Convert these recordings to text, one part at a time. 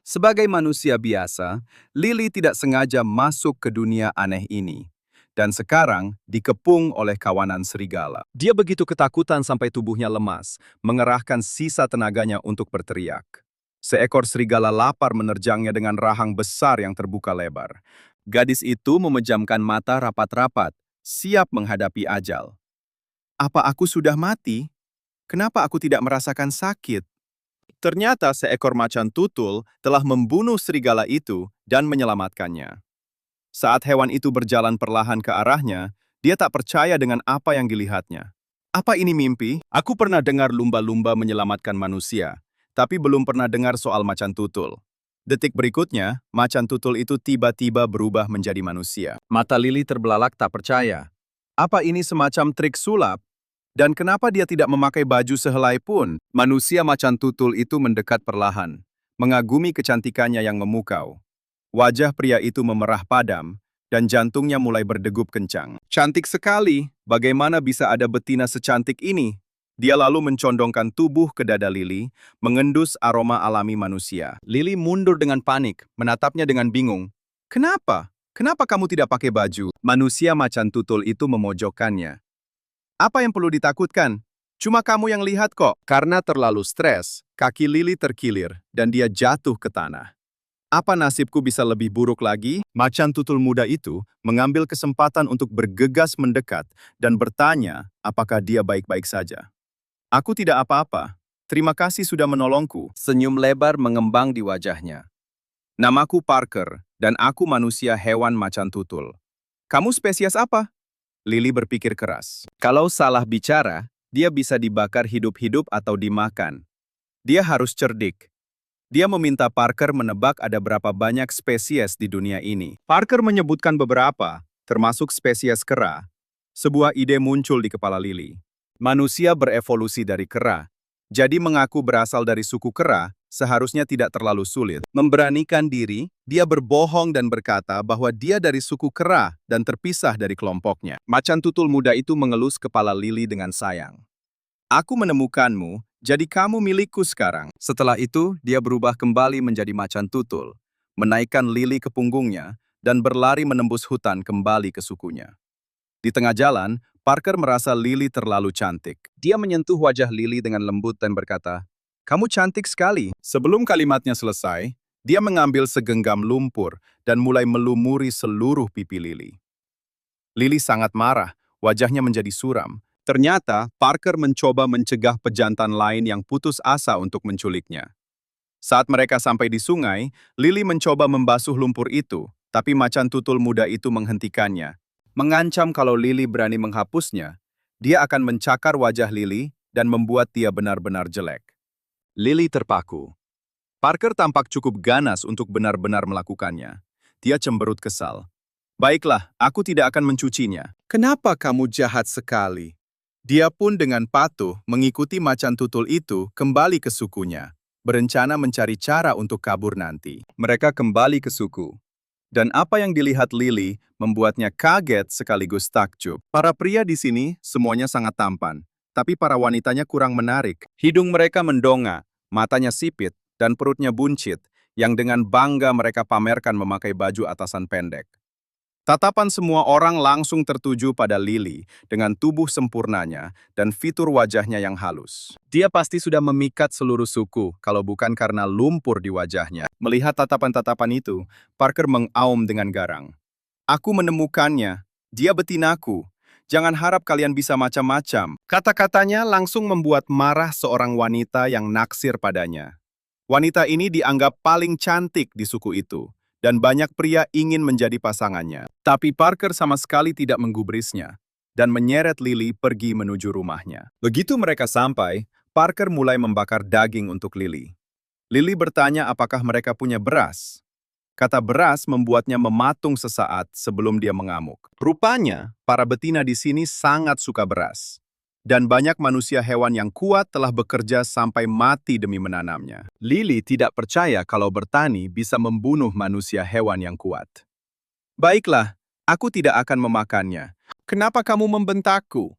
Sebagai manusia biasa, Lily tidak sengaja masuk ke dunia aneh ini. Dan sekarang dikepung oleh kawanan serigala. Dia begitu ketakutan sampai tubuhnya lemas, mengerahkan sisa tenaganya untuk berteriak. Seekor serigala lapar menerjangnya dengan rahang besar yang terbuka lebar. Gadis itu memejamkan mata rapat-rapat, siap menghadapi ajal. Apa aku sudah mati? Kenapa aku tidak merasakan sakit? Ternyata seekor macan tutul telah membunuh serigala itu dan menyelamatkannya. Saat hewan itu berjalan perlahan ke arahnya, dia tak percaya dengan apa yang dilihatnya. Apa ini mimpi? Aku pernah dengar lumba-lumba menyelamatkan manusia, tapi belum pernah dengar soal macan tutul. Detik berikutnya, macan tutul itu tiba-tiba berubah menjadi manusia. Mata Lily terbelalak tak percaya. Apa ini semacam trik sulap? Dan kenapa dia tidak memakai baju sehelai pun? Manusia macan tutul itu mendekat perlahan, mengagumi kecantikannya yang memukau. Wajah pria itu memerah padam, dan jantungnya mulai berdegup kencang. Cantik sekali, bagaimana bisa ada betina secantik ini? Dia lalu mencondongkan tubuh ke dada Lily, mengendus aroma alami manusia. Lily mundur dengan panik, menatapnya dengan bingung. Kenapa? Kenapa kamu tidak pakai baju? Manusia macan tutul itu memojokkannya. Apa yang perlu ditakutkan? Cuma kamu yang lihat kok. Karena terlalu stres, kaki Lily terkilir dan dia jatuh ke tanah. Apa nasibku bisa lebih buruk lagi? Macan tutul muda itu mengambil kesempatan untuk bergegas mendekat dan bertanya apakah dia baik-baik saja. Aku tidak apa-apa. Terima kasih sudah menolongku. Senyum lebar mengembang di wajahnya. Namaku Parker dan aku manusia hewan macan tutul. Kamu spesies apa? Lily berpikir keras. Kalau salah bicara, dia bisa dibakar hidup-hidup atau dimakan. Dia harus cerdik. Dia meminta Parker menebak ada berapa banyak spesies di dunia ini. Parker menyebutkan beberapa, termasuk spesies kera. Sebuah ide muncul di kepala Lily. Manusia berevolusi dari kera. Jadi mengaku berasal dari suku kera seharusnya tidak terlalu sulit. Memberanikan diri, dia berbohong dan berkata bahwa dia dari suku kera dan terpisah dari kelompoknya. Macan tutul muda itu mengelus kepala Lily dengan sayang. Aku menemukanmu, jadi kamu milikku sekarang. Setelah itu, dia berubah kembali menjadi macan tutul, menaikkan Lily ke punggungnya, dan berlari menembus hutan kembali ke sukunya. Di tengah jalan, Parker merasa Lily terlalu cantik. Dia menyentuh wajah Lily dengan lembut dan berkata, "Kamu cantik sekali." Sebelum kalimatnya selesai, dia mengambil segenggam lumpur dan mulai melumuri seluruh pipi Lily. Lily sangat marah, wajahnya menjadi suram. Ternyata, Parker mencoba mencegah pejantan lain yang putus asa untuk menculiknya. Saat mereka sampai di sungai, Lily mencoba membasuh lumpur itu, tapi macan tutul muda itu menghentikannya. Mengancam kalau Lily berani menghapusnya, dia akan mencakar wajah Lily dan membuat dia benar-benar jelek. Lily terpaku. Parker tampak cukup ganas untuk benar-benar melakukannya. Dia cemberut kesal. Baiklah, aku tidak akan mencucinya. Kenapa kamu jahat sekali? Dia pun dengan patuh mengikuti macan tutul itu kembali ke sukunya, berencana mencari cara untuk kabur nanti. Mereka kembali ke suku. Dan apa yang dilihat Lily membuatnya kaget sekaligus takjub. Para pria di sini semuanya sangat tampan, tapi para wanitanya kurang menarik. Hidung mereka mendonga, matanya sipit, dan perutnya buncit, yang dengan bangga mereka pamerkan memakai baju atasan pendek. Tatapan semua orang langsung tertuju pada Lily dengan tubuh sempurnanya dan fitur wajahnya yang halus. Dia pasti sudah memikat seluruh suku, kalau bukan karena lumpur di wajahnya. Melihat tatapan-tatapan itu, Parker mengaum dengan garang. Aku menemukannya. Dia betinaku. Jangan harap kalian bisa macam-macam. Kata-katanya langsung membuat marah seorang wanita yang naksir padanya. Wanita ini dianggap paling cantik di suku itu, dan banyak pria ingin menjadi pasangannya. Tapi Parker sama sekali tidak menggubrisnya, dan menyeret Lily pergi menuju rumahnya. Begitu mereka sampai, Parker mulai membakar daging untuk Lily. Lily bertanya apakah mereka punya beras. Kata beras membuatnya mematung sesaat sebelum dia mengamuk. Rupanya, para betina di sini sangat suka beras. Dan banyak manusia hewan yang kuat telah bekerja sampai mati demi menanamnya. Lily tidak percaya kalau bertani bisa membunuh manusia hewan yang kuat. Baiklah, aku tidak akan memakannya. Kenapa kamu membentakku?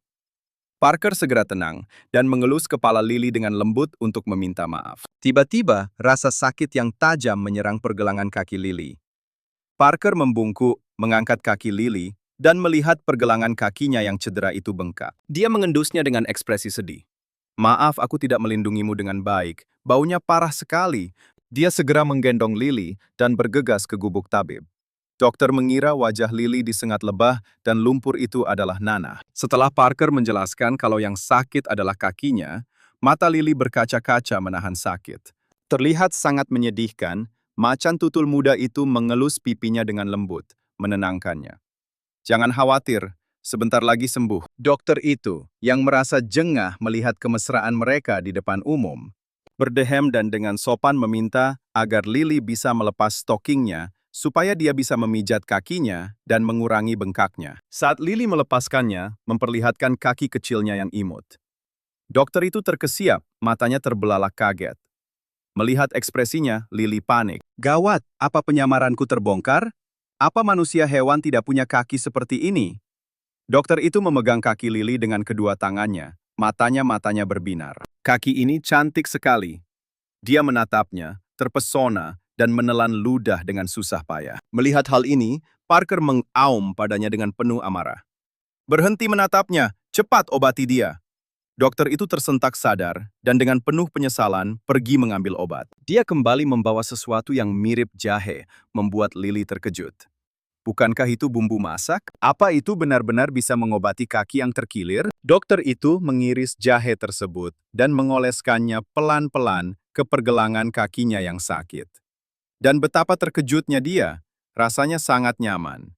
Parker segera tenang dan mengelus kepala Lily dengan lembut untuk meminta maaf. Tiba-tiba, rasa sakit yang tajam menyerang pergelangan kaki Lily. Parker membungkuk, mengangkat kaki Lily, dan melihat pergelangan kakinya yang cedera itu bengkak. Dia mengendusnya dengan ekspresi sedih. Maaf, aku tidak melindungimu dengan baik. Baunya parah sekali. Dia segera menggendong Lily dan bergegas ke gubuk tabib. Dokter mengira wajah Lily disengat lebah dan lumpur itu adalah nanah. Setelah Parker menjelaskan kalau yang sakit adalah kakinya, mata Lily berkaca-kaca menahan sakit. Terlihat sangat menyedihkan, macan tutul muda itu mengelus pipinya dengan lembut, menenangkannya. Jangan khawatir, sebentar lagi sembuh. Dokter itu, yang merasa jengah melihat kemesraan mereka di depan umum, berdehem dan dengan sopan meminta agar Lily bisa melepas stokingnya supaya dia bisa memijat kakinya dan mengurangi bengkaknya. Saat Lily melepaskannya, memperlihatkan kaki kecilnya yang imut. Dokter itu terkesiap, matanya terbelalak kaget. Melihat ekspresinya, Lily panik. Gawat, apa penyamaranku terbongkar? Apa manusia hewan tidak punya kaki seperti ini? Dokter itu memegang kaki Lily dengan kedua tangannya, matanya berbinar. Kaki ini cantik sekali. Dia menatapnya, terpesona, dan menelan ludah dengan susah payah. Melihat hal ini, Parker mengaum padanya dengan penuh amarah. Berhenti menatapnya, cepat obati dia. Dokter itu tersentak sadar, dan dengan penuh penyesalan, pergi mengambil obat. Dia kembali membawa sesuatu yang mirip jahe, membuat Lily terkejut. Bukankah itu bumbu masak? Apa itu benar-benar bisa mengobati kaki yang terkilir? Dokter itu mengiris jahe tersebut dan mengoleskannya pelan-pelan ke pergelangan kakinya yang sakit. Dan betapa terkejutnya dia, rasanya sangat nyaman.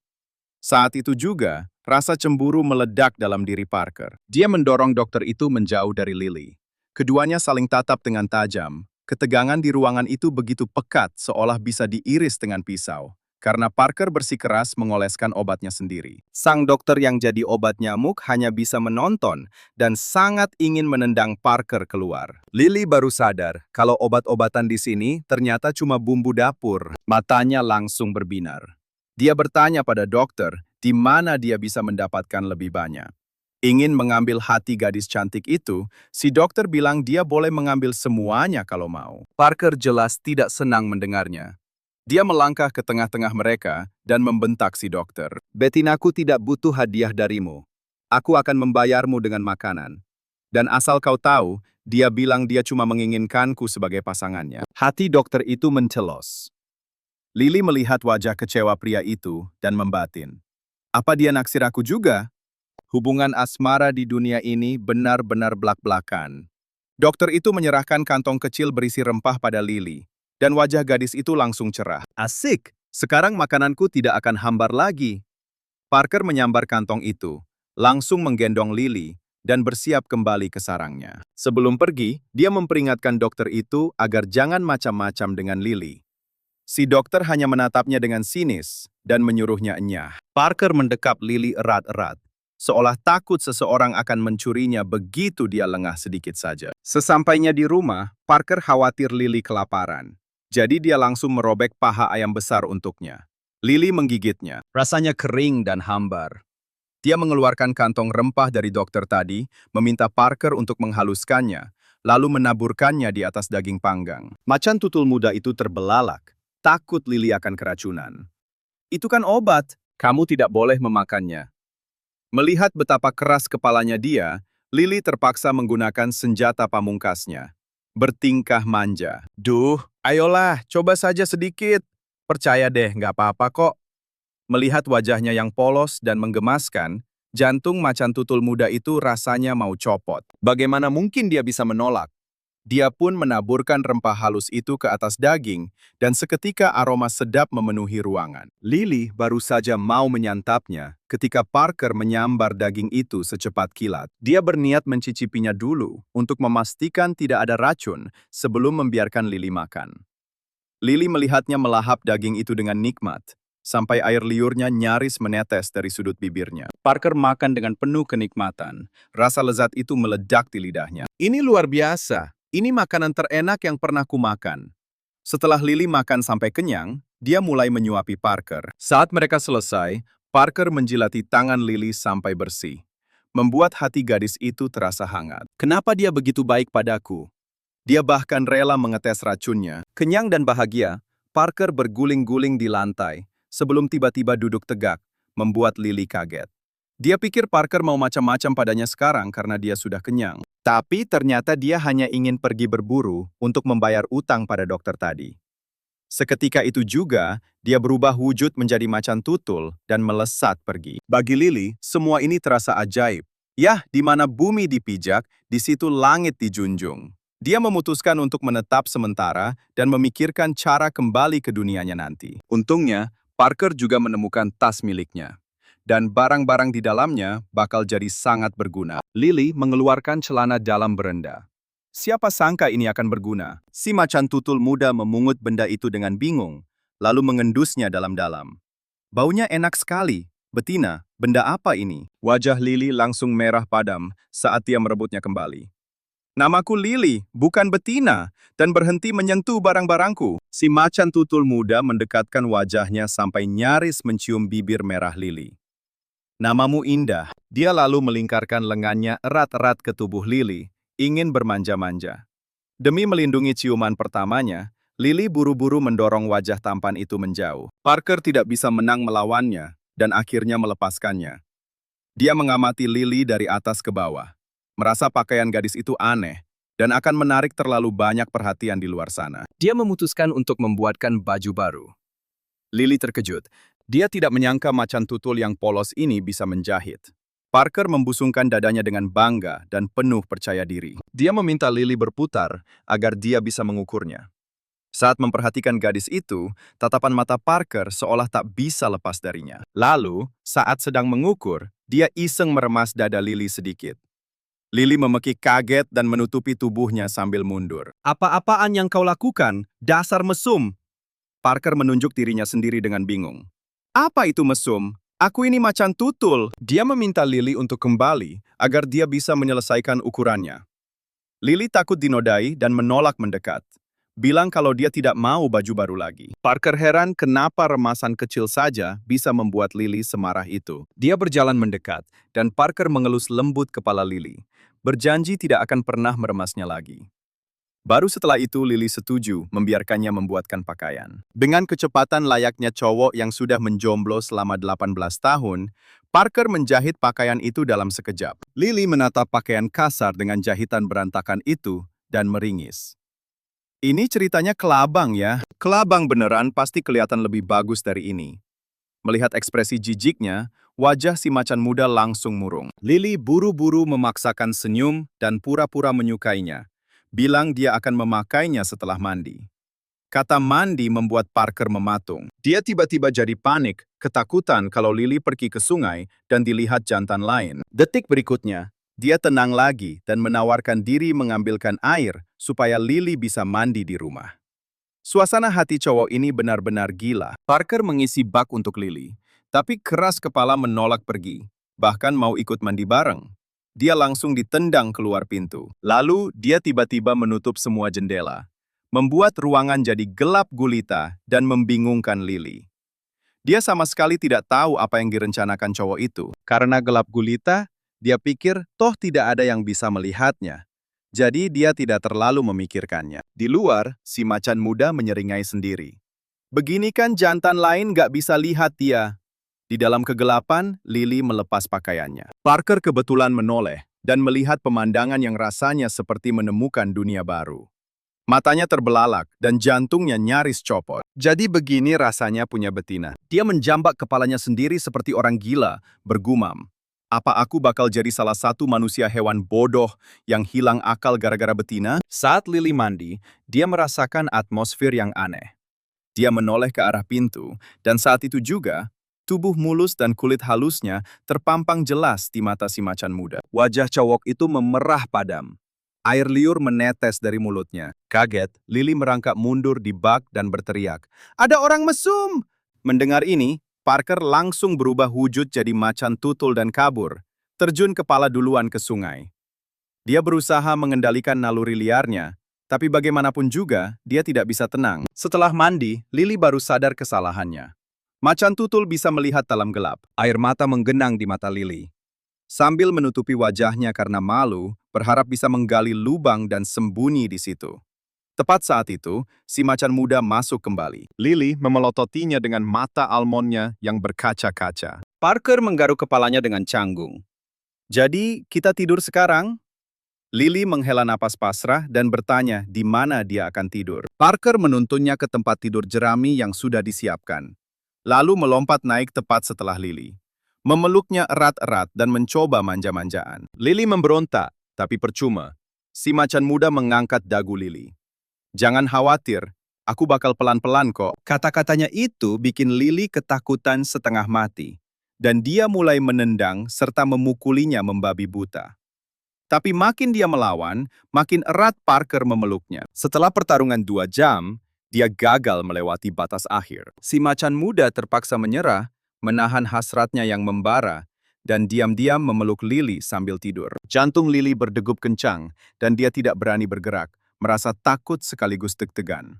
Saat itu juga, rasa cemburu meledak dalam diri Parker. Dia mendorong dokter itu menjauh dari Lily. Keduanya saling tatap dengan tajam. Ketegangan di ruangan itu begitu pekat seolah bisa diiris dengan pisau. Karena Parker bersikeras mengoleskan obatnya sendiri. Sang dokter yang jadi obat nyamuk hanya bisa menonton dan sangat ingin menendang Parker keluar. Lily baru sadar kalau obat-obatan di sini ternyata cuma bumbu dapur. Matanya langsung berbinar. Dia bertanya pada dokter di mana dia bisa mendapatkan lebih banyak. Ingin mengambil hati gadis cantik itu, si dokter bilang dia boleh mengambil semuanya kalau mau. Parker jelas tidak senang mendengarnya. Dia melangkah ke tengah-tengah mereka dan membentak si dokter. Betinaku tidak butuh hadiah darimu. Aku akan membayarmu dengan makanan. Dan asal kau tahu, dia bilang dia cuma menginginkanku sebagai pasangannya. Hati dokter itu mencelos. Lily melihat wajah kecewa pria itu dan membatin. Apa dia naksir aku juga? Hubungan asmara di dunia ini benar-benar belak-belakan. Dokter itu menyerahkan kantong kecil berisi rempah pada Lily. Dan wajah gadis itu langsung cerah. Asik, sekarang makananku tidak akan hambar lagi. Parker menyambar kantong itu, langsung menggendong Lily, dan bersiap kembali ke sarangnya. Sebelum pergi, dia memperingatkan dokter itu agar jangan macam-macam dengan Lily. Si dokter hanya menatapnya dengan sinis, dan menyuruhnya enyah. Parker mendekap Lily erat-erat, seolah takut seseorang akan mencurinya begitu dia lengah sedikit saja. Sesampainya di rumah, Parker khawatir Lily kelaparan. Jadi dia langsung merobek paha ayam besar untuknya. Lily menggigitnya. Rasanya kering dan hambar. Dia mengeluarkan kantong rempah dari dokter tadi, meminta Parker untuk menghaluskannya, lalu menaburkannya di atas daging panggang. Macan tutul muda itu terbelalak, takut Lily akan keracunan. Itu kan obat, kamu tidak boleh memakannya. Melihat betapa keras kepalanya dia, Lily terpaksa menggunakan senjata pamungkasnya. Bertingkah manja. Duh, ayolah, coba saja sedikit. Percaya deh, nggak apa-apa kok. Melihat wajahnya yang polos dan menggemaskan, jantung macan tutul muda itu rasanya mau copot. Bagaimana mungkin dia bisa menolak? Dia pun menaburkan rempah halus itu ke atas daging, dan seketika aroma sedap memenuhi ruangan. Lily baru saja mau menyantapnya ketika Parker menyambar daging itu secepat kilat. Dia berniat mencicipinya dulu untuk memastikan tidak ada racun sebelum membiarkan Lily makan. Lily melihatnya melahap daging itu dengan nikmat, sampai air liurnya nyaris menetes dari sudut bibirnya. Parker makan dengan penuh kenikmatan. Rasa lezat itu meledak di lidahnya. Ini luar biasa. Ini makanan terenak yang pernah kumakan. Setelah Lily makan sampai kenyang, dia mulai menyuapi Parker. Saat mereka selesai, Parker menjilati tangan Lily sampai bersih. membuat hati gadis itu terasa hangat. Kenapa dia begitu baik padaku? Dia bahkan rela mengetes racunnya. Kenyang dan bahagia, Parker berguling-guling di lantai sebelum tiba-tiba duduk tegak, membuat Lily kaget. Dia pikir Parker mau macam-macam padanya sekarang karena dia sudah kenyang. Tapi ternyata dia hanya ingin pergi berburu untuk membayar utang pada dokter tadi. Seketika itu juga, dia berubah wujud menjadi macan tutul dan melesat pergi. Bagi Lily, semua ini terasa ajaib. Yah, di mana bumi dipijak, di situ langit dijunjung. Dia memutuskan untuk menetap sementara dan memikirkan cara kembali ke dunianya nanti. Untungnya, Parker juga menemukan tas miliknya. Dan barang-barang di dalamnya bakal jadi sangat berguna. Lily mengeluarkan celana dalam berenda. Siapa sangka ini akan berguna? Si macan tutul muda memungut benda itu dengan bingung, lalu mengendusnya dalam-dalam. Baunya enak sekali. Betina, benda apa ini? Wajah Lily langsung merah padam saat dia merebutnya kembali. Namaku Lily, bukan betina, dan berhenti menyentuh barang-barangku. Si macan tutul muda mendekatkan wajahnya sampai nyaris mencium bibir merah Lily. Namamu indah. Dia lalu melingkarkan lengannya erat-erat ke tubuh Lily, ingin bermanja-manja. Demi melindungi ciuman pertamanya, Lily buru-buru mendorong wajah tampan itu menjauh. Parker tidak bisa menang melawannya, dan akhirnya melepaskannya. Dia mengamati Lily dari atas ke bawah, merasa pakaian gadis itu aneh, dan akan menarik terlalu banyak perhatian di luar sana. Dia memutuskan untuk membuatkan baju baru. Lily terkejut. Dia tidak menyangka macan tutul yang polos ini bisa menjahit. Parker membusungkan dadanya dengan bangga dan penuh percaya diri. Dia meminta Lily berputar agar dia bisa mengukurnya. Saat memperhatikan gadis itu, tatapan mata Parker seolah tak bisa lepas darinya. Lalu, saat sedang mengukur, dia iseng meremas dada Lily sedikit. Lily memekik kaget dan menutupi tubuhnya sambil mundur. Apa-apaan yang kau lakukan? Dasar mesum! Parker menunjuk dirinya sendiri dengan bingung. Apa itu mesum? Aku ini macan tutul. Dia meminta Lily untuk kembali agar dia bisa menyelesaikan ukurannya. Lily takut dinodai dan menolak mendekat. Bilang kalau dia tidak mau baju baru lagi. Parker heran kenapa remasan kecil saja bisa membuat Lily semarah itu. Dia berjalan mendekat dan Parker mengelus lembut kepala Lily. Berjanji tidak akan pernah meremasnya lagi. Baru setelah itu Lily setuju membiarkannya membuatkan pakaian. Dengan kecepatan layaknya cowok yang sudah menjomblo selama 18 tahun, Parker menjahit pakaian itu dalam sekejap. Lily menatap pakaian kasar dengan jahitan berantakan itu dan meringis. Ini ceritanya kelabang ya. Kelabang beneran pasti kelihatan lebih bagus dari ini. Melihat ekspresi jijiknya, wajah si macan muda langsung murung. Lily buru-buru memaksakan senyum dan pura-pura menyukainya. Bilang dia akan memakainya setelah mandi. Kata mandi membuat Parker mematung. Dia tiba-tiba jadi panik, ketakutan kalau Lily pergi ke sungai dan dilihat jantan lain. Detik berikutnya, dia tenang lagi dan menawarkan diri mengambilkan air supaya Lily bisa mandi di rumah. Suasana hati cowok ini benar-benar gila. Parker mengisi bak untuk Lily, tapi keras kepala menolak pergi, bahkan mau ikut mandi bareng. Dia langsung ditendang keluar pintu. Lalu, dia tiba-tiba menutup semua jendela, membuat ruangan jadi gelap gulita dan membingungkan Lily. Dia sama sekali tidak tahu apa yang direncanakan cowok itu. Karena gelap gulita, dia pikir toh tidak ada yang bisa melihatnya. Jadi dia tidak terlalu memikirkannya. Di luar, si macan muda menyeringai sendiri. Begini kan jantan lain gak bisa lihat dia. Di dalam kegelapan, Lily melepas pakaiannya. Parker kebetulan menoleh dan melihat pemandangan yang rasanya seperti menemukan dunia baru. Matanya terbelalak dan jantungnya nyaris copot. Jadi begini rasanya punya betina. Dia menjambak kepalanya sendiri seperti orang gila, bergumam. Apa aku bakal jadi salah satu manusia hewan bodoh yang hilang akal gara-gara betina? Saat Lily mandi, dia merasakan atmosfer yang aneh. Dia menoleh ke arah pintu, dan saat itu juga, tubuh mulus dan kulit halusnya terpampang jelas di mata si macan muda. Wajah cowok itu memerah padam. Air liur menetes dari mulutnya. Kaget, Lily merangkak mundur di bak dan berteriak, "Ada orang mesum!" Mendengar ini, Parker langsung berubah wujud jadi macan tutul dan kabur, terjun kepala duluan ke sungai. Dia berusaha mengendalikan naluri liarnya, tapi bagaimanapun juga, dia tidak bisa tenang. Setelah mandi, Lily baru sadar kesalahannya. Macan tutul bisa melihat dalam gelap. Air mata menggenang di mata Lily. sambil menutupi wajahnya karena malu, berharap bisa menggali lubang dan sembunyi di situ. Tepat saat itu, si macan muda masuk kembali. Lily memelototinya dengan mata almondnya yang berkaca-kaca. Parker menggaruk kepalanya dengan canggung. "Jadi, kita tidur sekarang?" Lily menghela napas pasrah dan bertanya di mana dia akan tidur. Parker menuntunnya ke tempat tidur jerami yang sudah disiapkan. Lalu melompat naik tepat setelah Lily. Memeluknya erat-erat dan mencoba manja-manjaan. Lily memberontak, tapi percuma. Si macan muda mengangkat dagu Lily. "Jangan khawatir, aku bakal pelan-pelan kok." Kata-katanya itu bikin Lily ketakutan setengah mati. Dan dia mulai menendang serta memukulinya membabi buta. Tapi makin dia melawan, makin erat Parker memeluknya. Setelah pertarungan 2 jam, dia gagal melewati batas akhir. Si macan muda terpaksa menyerah, menahan hasratnya yang membara, dan diam-diam memeluk Lily sambil tidur. Jantung Lily berdegup kencang, dan dia tidak berani bergerak, merasa takut sekaligus deg-degan.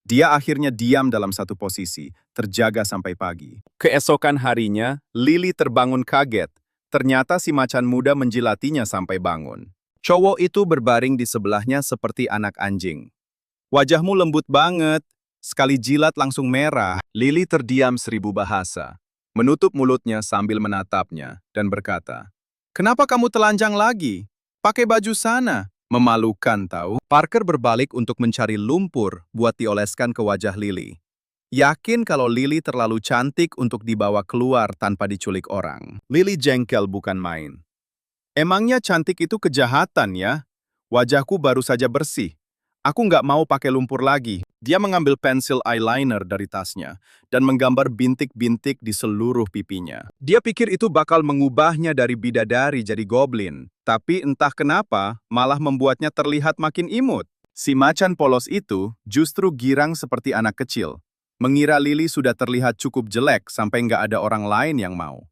Dia akhirnya diam dalam satu posisi, terjaga sampai pagi. Keesokan harinya, Lily terbangun kaget. Ternyata si macan muda menjilatinya sampai bangun. Cowok itu berbaring di sebelahnya seperti anak anjing. "Wajahmu lembut banget." Sekali jilat langsung merah. Lily terdiam 1000 bahasa. Menutup mulutnya sambil menatapnya dan berkata, "Kenapa kamu telanjang lagi? Pakai baju sana." Memalukan tahu. Parker berbalik untuk mencari lumpur buat dioleskan ke wajah Lily. Yakin kalau Lily terlalu cantik untuk dibawa keluar tanpa diculik orang. Lily jengkel bukan main. "Emangnya cantik itu kejahatan ya? Wajahku baru saja bersih. Aku nggak mau pakai lumpur lagi." Dia mengambil pensil eyeliner dari tasnya dan menggambar bintik-bintik di seluruh pipinya. Dia pikir itu bakal mengubahnya dari bidadari jadi goblin. Tapi entah kenapa malah membuatnya terlihat makin imut. Si macan polos itu justru girang seperti anak kecil. Mengira Lily sudah terlihat cukup jelek sampai nggak ada orang lain yang mau.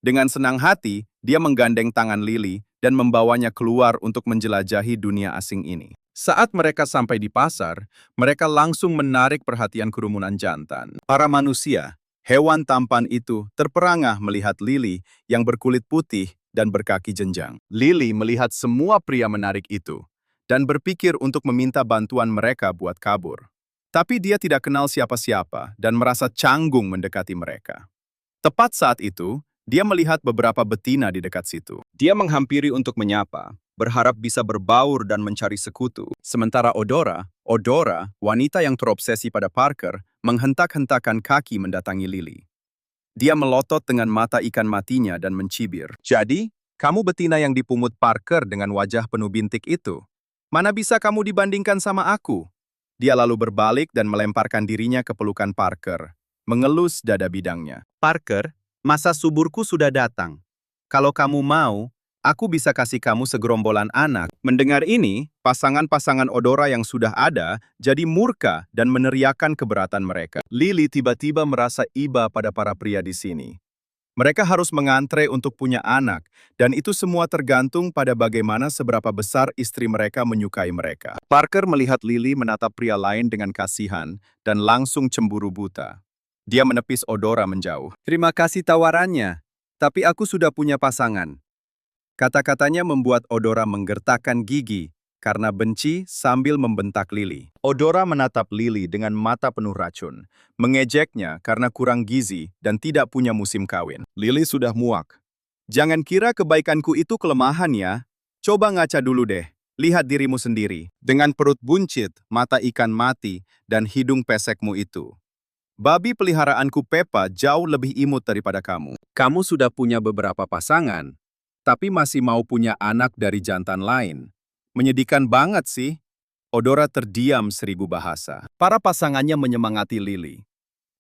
Dengan senang hati, dia menggandeng tangan Lily dan membawanya keluar untuk menjelajahi dunia asing ini. Saat mereka sampai di pasar, mereka langsung menarik perhatian kerumunan jantan. Para manusia, hewan tampan itu terperangah melihat Lily yang berkulit putih dan berkaki jenjang. Lily melihat semua pria menarik itu dan berpikir untuk meminta bantuan mereka buat kabur. Tapi dia tidak kenal siapa-siapa dan merasa canggung mendekati mereka. Tepat saat itu, dia melihat beberapa betina di dekat situ. Dia menghampiri untuk menyapa, berharap bisa berbaur dan mencari sekutu. Sementara Odora, wanita yang terobsesi pada Parker, menghentak-hentakan kaki mendatangi Lily. Dia melotot dengan mata ikan matinya dan mencibir. "Jadi, kamu betina yang dipungut Parker dengan wajah penuh bintik itu? Mana bisa kamu dibandingkan sama aku?" Dia lalu berbalik dan melemparkan dirinya ke pelukan Parker, mengelus dada bidangnya. "Parker, masa suburku sudah datang. Kalau kamu mau, aku bisa kasih kamu segerombolan anak." Mendengar ini, pasangan-pasangan Odora yang sudah ada jadi murka dan meneriakan keberatan mereka. Lily tiba-tiba merasa iba pada para pria di sini. Mereka harus mengantre untuk punya anak, dan itu semua tergantung pada bagaimana seberapa besar istri mereka menyukai mereka. Parker melihat Lily menatap pria lain dengan kasihan dan langsung cemburu buta. Dia menepis Odora menjauh. "Terima kasih tawarannya, tapi aku sudah punya pasangan." Kata-katanya membuat Odora menggertakkan gigi karena benci sambil membentak Lily. Odora menatap Lily dengan mata penuh racun, mengejeknya karena kurang gizi dan tidak punya musim kawin. Lily sudah muak. "Jangan kira kebaikanku itu kelemahan ya. Coba ngaca dulu deh, lihat dirimu sendiri. Dengan perut buncit, mata ikan mati, dan hidung pesekmu itu. Babi peliharaanku Peppa jauh lebih imut daripada kamu. Kamu sudah punya beberapa pasangan, tapi masih mau punya anak dari jantan lain. Menyedihkan banget sih." Odora terdiam 1000 bahasa. Para pasangannya menyemangati Lily.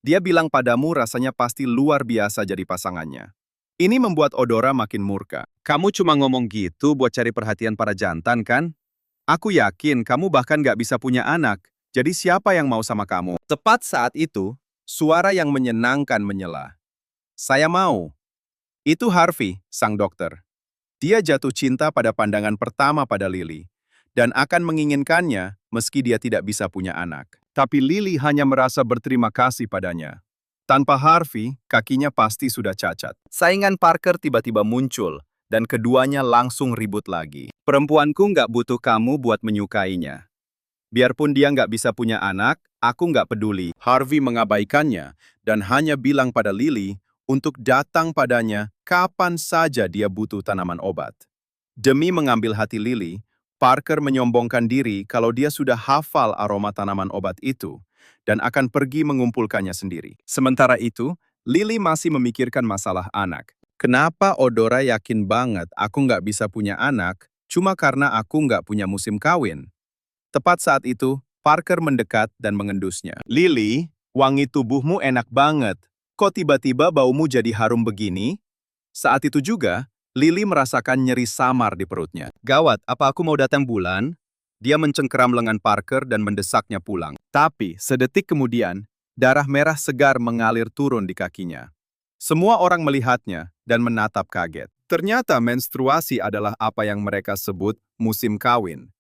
"Dia bilang padamu rasanya pasti luar biasa jadi pasangannya." Ini membuat Odora makin murka. "Kamu cuma ngomong gitu buat cari perhatian para jantan kan? Aku yakin kamu bahkan gak bisa punya anak, jadi siapa yang mau sama kamu?" Tepat saat itu, suara yang menyenangkan menyela. "Saya mau." Itu Harvey, sang dokter. Dia jatuh cinta pada pandangan pertama pada Lily, dan akan menginginkannya meski dia tidak bisa punya anak. Tapi Lily hanya merasa berterima kasih padanya. Tanpa Harvey, kakinya pasti sudah cacat. Saingan Parker tiba-tiba muncul, dan keduanya langsung ribut lagi. Perempuanku nggak butuh kamu buat menyukainya. Biarpun dia nggak bisa punya anak, aku nggak peduli. Harvey mengabaikannya dan hanya bilang pada Lily untuk datang padanya kapan saja dia butuh tanaman obat. Demi mengambil hati Lily, Parker menyombongkan diri kalau dia sudah hafal aroma tanaman obat itu dan akan pergi mengumpulkannya sendiri. Sementara itu, Lily masih memikirkan masalah anak. Kenapa Odora yakin banget aku nggak bisa punya anak cuma karena aku nggak punya musim kawin? Tepat saat itu, Parker mendekat dan mengendusnya. Lily, wangi tubuhmu enak banget. Kok tiba-tiba baumu jadi harum begini? Saat itu juga, Lily merasakan nyeri samar di perutnya. Gawat, apa aku mau datang bulan? Dia mencengkeram lengan Parker dan mendesaknya pulang. Tapi, sedetik kemudian, darah merah segar mengalir turun di kakinya. Semua orang melihatnya dan menatap kaget. Ternyata menstruasi adalah apa yang mereka sebut musim kawin.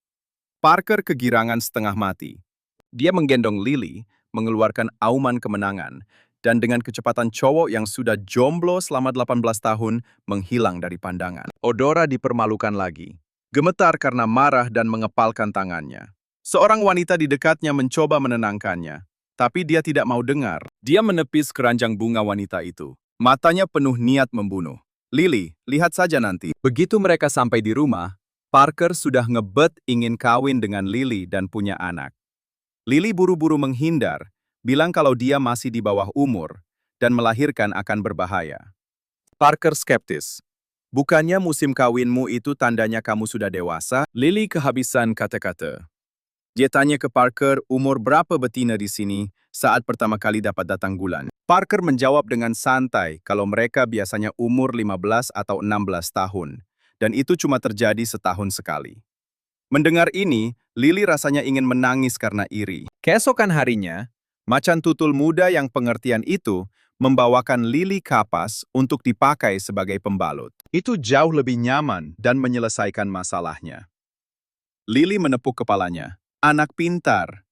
Parker kegirangan setengah mati. Dia menggendong Lily, mengeluarkan auman kemenangan, dan dengan kecepatan cowok yang sudah jomblo selama 18 tahun menghilang dari pandangan. Odora dipermalukan lagi. Gemetar karena marah dan mengepalkan tangannya. Seorang wanita di dekatnya mencoba menenangkannya, tapi dia tidak mau dengar. Dia menepis keranjang bunga wanita itu. Matanya penuh niat membunuh. Lily, lihat saja nanti. Begitu mereka sampai di rumah, Parker sudah ngebet ingin kawin dengan Lily dan punya anak. Lily buru-buru menghindar, bilang kalau dia masih di bawah umur, dan melahirkan akan berbahaya. Parker skeptis. Bukannya musim kawinmu itu tandanya kamu sudah dewasa? Lily kehabisan kata-kata. Dia tanya ke Parker umur berapa betina di sini saat pertama kali dapat datang bulan. Parker menjawab dengan santai kalau mereka biasanya umur 15 atau 16 tahun. Dan itu cuma terjadi setahun sekali. Mendengar ini, Lily rasanya ingin menangis karena iri. Keesokan harinya, macan tutul muda yang pengertian itu membawakan lili kapas untuk dipakai sebagai pembalut. Itu jauh lebih nyaman dan menyelesaikan masalahnya. Lily menepuk kepalanya. Anak pintar.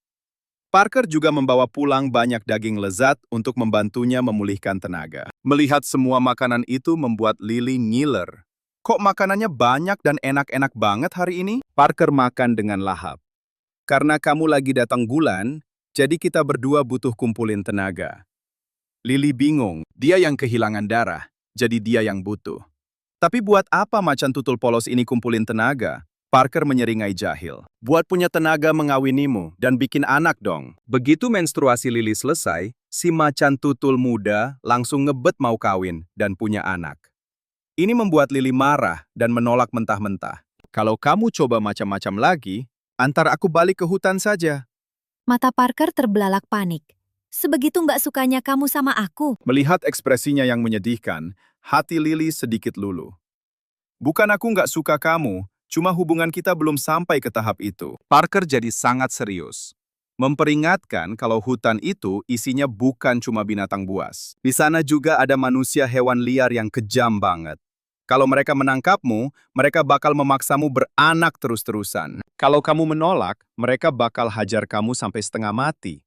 Parker juga membawa pulang banyak daging lezat untuk membantunya memulihkan tenaga. Melihat semua makanan itu membuat Lily ngiler. Kok makanannya banyak dan enak-enak banget hari ini? Parker makan dengan lahap. Karena kamu lagi datang bulan, jadi kita berdua butuh kumpulin tenaga. Lily bingung, dia yang kehilangan darah, jadi dia yang butuh. Tapi buat apa macan tutul polos ini kumpulin tenaga? Parker menyeringai jahil. Buat punya tenaga mengawinimu dan bikin anak dong. Begitu menstruasi Lily selesai, si macan tutul muda langsung ngebet mau kawin dan punya anak. Ini membuat Lily marah dan menolak mentah-mentah. Kalau kamu coba macam-macam lagi, antar aku balik ke hutan saja. Mata Parker terbelalak panik. Sebegitu nggak sukanya kamu sama aku. Melihat ekspresinya yang menyedihkan, hati Lily sedikit luluh. Bukan aku nggak suka kamu, cuma hubungan kita belum sampai ke tahap itu. Parker jadi sangat serius. Memperingatkan kalau hutan itu isinya bukan cuma binatang buas. Di sana juga ada manusia hewan liar yang kejam banget. Kalau mereka menangkapmu, mereka bakal memaksamu beranak terus-terusan. Kalau kamu menolak, mereka bakal hajar kamu sampai setengah mati.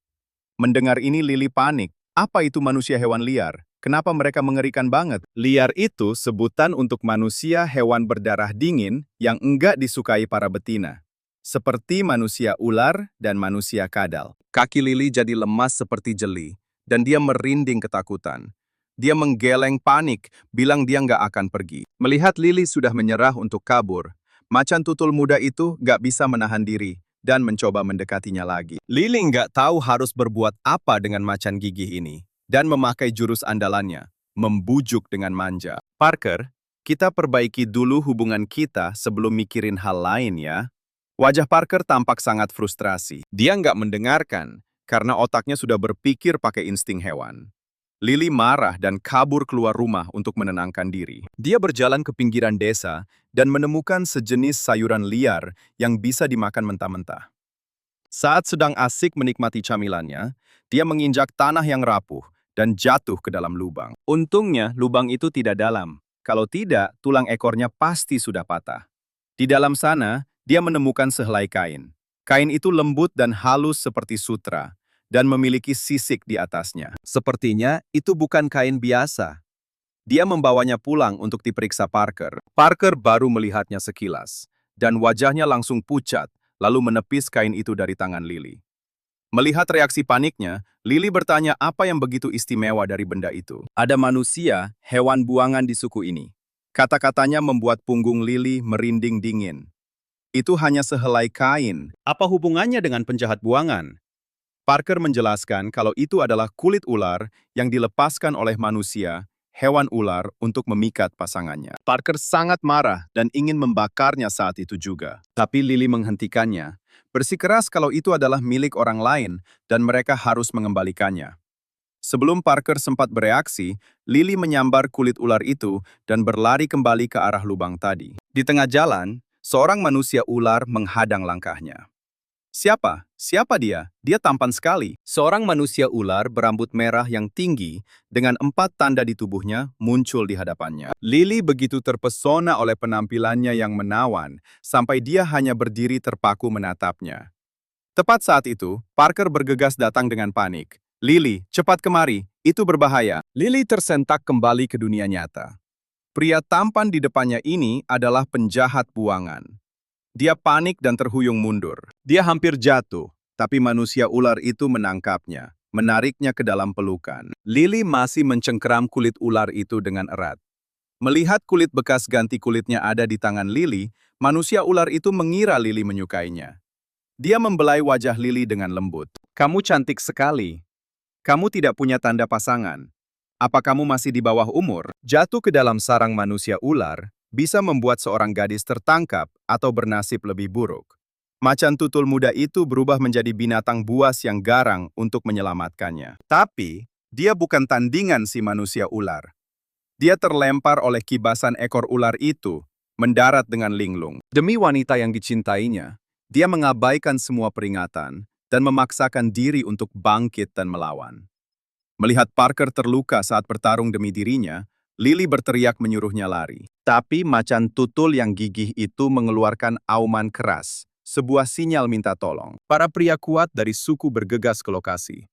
Mendengar ini Lily panik. Apa itu manusia hewan liar? Kenapa mereka mengerikan banget? Liar itu sebutan untuk manusia hewan berdarah dingin yang enggak disukai para betina. Seperti manusia ular dan manusia kadal. Kaki Lily jadi lemas seperti jeli, dan dia merinding ketakutan. Dia menggeleng panik, bilang dia nggak akan pergi. Melihat Lily sudah menyerah untuk kabur, macan tutul muda itu nggak bisa menahan diri dan mencoba mendekatinya lagi. Lily nggak tahu harus berbuat apa dengan macan gigih ini, dan memakai jurus andalannya, membujuk dengan manja. Parker, kita perbaiki dulu hubungan kita sebelum mikirin hal lain ya. Wajah Parker tampak sangat frustrasi. Dia nggak mendengarkan, karena otaknya sudah berpikir pakai insting hewan. Lily marah dan kabur keluar rumah untuk menenangkan diri. Dia berjalan ke pinggiran desa dan menemukan sejenis sayuran liar yang bisa dimakan mentah-mentah. Saat sedang asik menikmati camilannya, dia menginjak tanah yang rapuh dan jatuh ke dalam lubang. Untungnya, lubang itu tidak dalam. Kalau tidak, tulang ekornya pasti sudah patah. Di dalam sana, dia menemukan sehelai kain. Kain itu lembut dan halus seperti sutra, dan memiliki sisik di atasnya. Sepertinya itu bukan kain biasa. Dia membawanya pulang untuk diperiksa Parker. Parker baru melihatnya sekilas, dan wajahnya langsung pucat, lalu menepis kain itu dari tangan Lily. Melihat reaksi paniknya, Lily bertanya apa yang begitu istimewa dari benda itu. Ada manusia, hewan buangan di suku ini. Kata-katanya membuat punggung Lily merinding dingin. Itu hanya sehelai kain. Apa hubungannya dengan penjahat buangan? Parker menjelaskan kalau itu adalah kulit ular yang dilepaskan oleh manusia, hewan ular, untuk memikat pasangannya. Parker sangat marah dan ingin membakarnya saat itu juga. Tapi Lily menghentikannya, bersikeras kalau itu adalah milik orang lain dan mereka harus mengembalikannya. Sebelum Parker sempat bereaksi, Lily menyambar kulit ular itu dan berlari kembali ke arah lubang tadi. Di tengah jalan, seorang manusia ular menghadang langkahnya. Siapa? Siapa dia? Dia tampan sekali. Seorang manusia ular berambut merah yang tinggi dengan 4 tanda di tubuhnya muncul di hadapannya. Lily begitu terpesona oleh penampilannya yang menawan, sampai dia hanya berdiri terpaku menatapnya. Tepat saat itu, Parker bergegas datang dengan panik. Lily, cepat kemari, itu berbahaya. Lily tersentak kembali ke dunia nyata. Pria tampan di depannya ini adalah penjahat buangan. Dia panik dan terhuyung mundur. Dia hampir jatuh, tapi manusia ular itu menangkapnya, menariknya ke dalam pelukan. Lily masih mencengkeram kulit ular itu dengan erat. Melihat kulit bekas ganti kulitnya ada di tangan Lily, manusia ular itu mengira Lily menyukainya. Dia membelai wajah Lily dengan lembut. Kamu cantik sekali. Kamu tidak punya tanda pasangan. Apa kamu masih di bawah umur? Jatuh ke dalam sarang manusia ular bisa membuat seorang gadis tertangkap atau bernasib lebih buruk. Macan tutul muda itu berubah menjadi binatang buas yang garang untuk menyelamatkannya. Tapi, dia bukan tandingan si manusia ular. Dia terlempar oleh kibasan ekor ular itu, mendarat dengan linglung. Demi wanita yang dicintainya, dia mengabaikan semua peringatan dan memaksakan diri untuk bangkit dan melawan. Melihat Parker terluka saat bertarung demi dirinya, Lily berteriak menyuruhnya lari. Tapi macan tutul yang gigih itu mengeluarkan auman keras, sebuah sinyal minta tolong. Para pria kuat dari suku bergegas ke lokasi.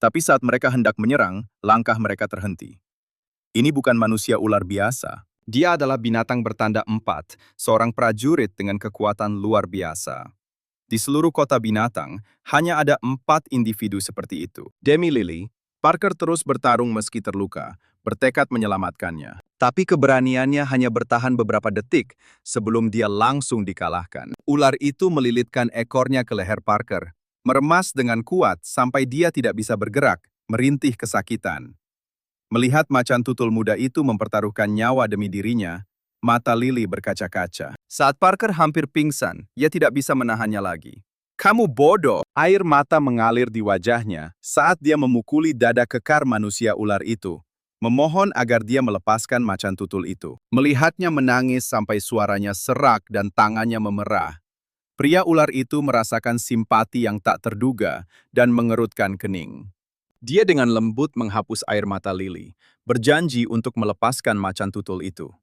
Tapi saat mereka hendak menyerang, langkah mereka terhenti. Ini bukan manusia ular biasa. Dia adalah binatang bertanda 4, seorang prajurit dengan kekuatan luar biasa. Di seluruh kota binatang, hanya ada 4 individu seperti itu. Demi Lily, Parker terus bertarung meski terluka, bertekad menyelamatkannya. Tapi keberaniannya hanya bertahan beberapa detik sebelum dia langsung dikalahkan. Ular itu melilitkan ekornya ke leher Parker, meremas dengan kuat sampai dia tidak bisa bergerak, merintih kesakitan. Melihat macan tutul muda itu mempertaruhkan nyawa demi dirinya, mata Lily berkaca-kaca. Saat Parker hampir pingsan, ia tidak bisa menahannya lagi. Kamu bodoh! Air mata mengalir di wajahnya saat dia memukuli dada kekar manusia ular itu, memohon agar dia melepaskan macan tutul itu. Melihatnya menangis sampai suaranya serak dan tangannya memerah, pria ular itu merasakan simpati yang tak terduga dan mengerutkan kening. Dia dengan lembut menghapus air mata Lily, berjanji untuk melepaskan macan tutul itu.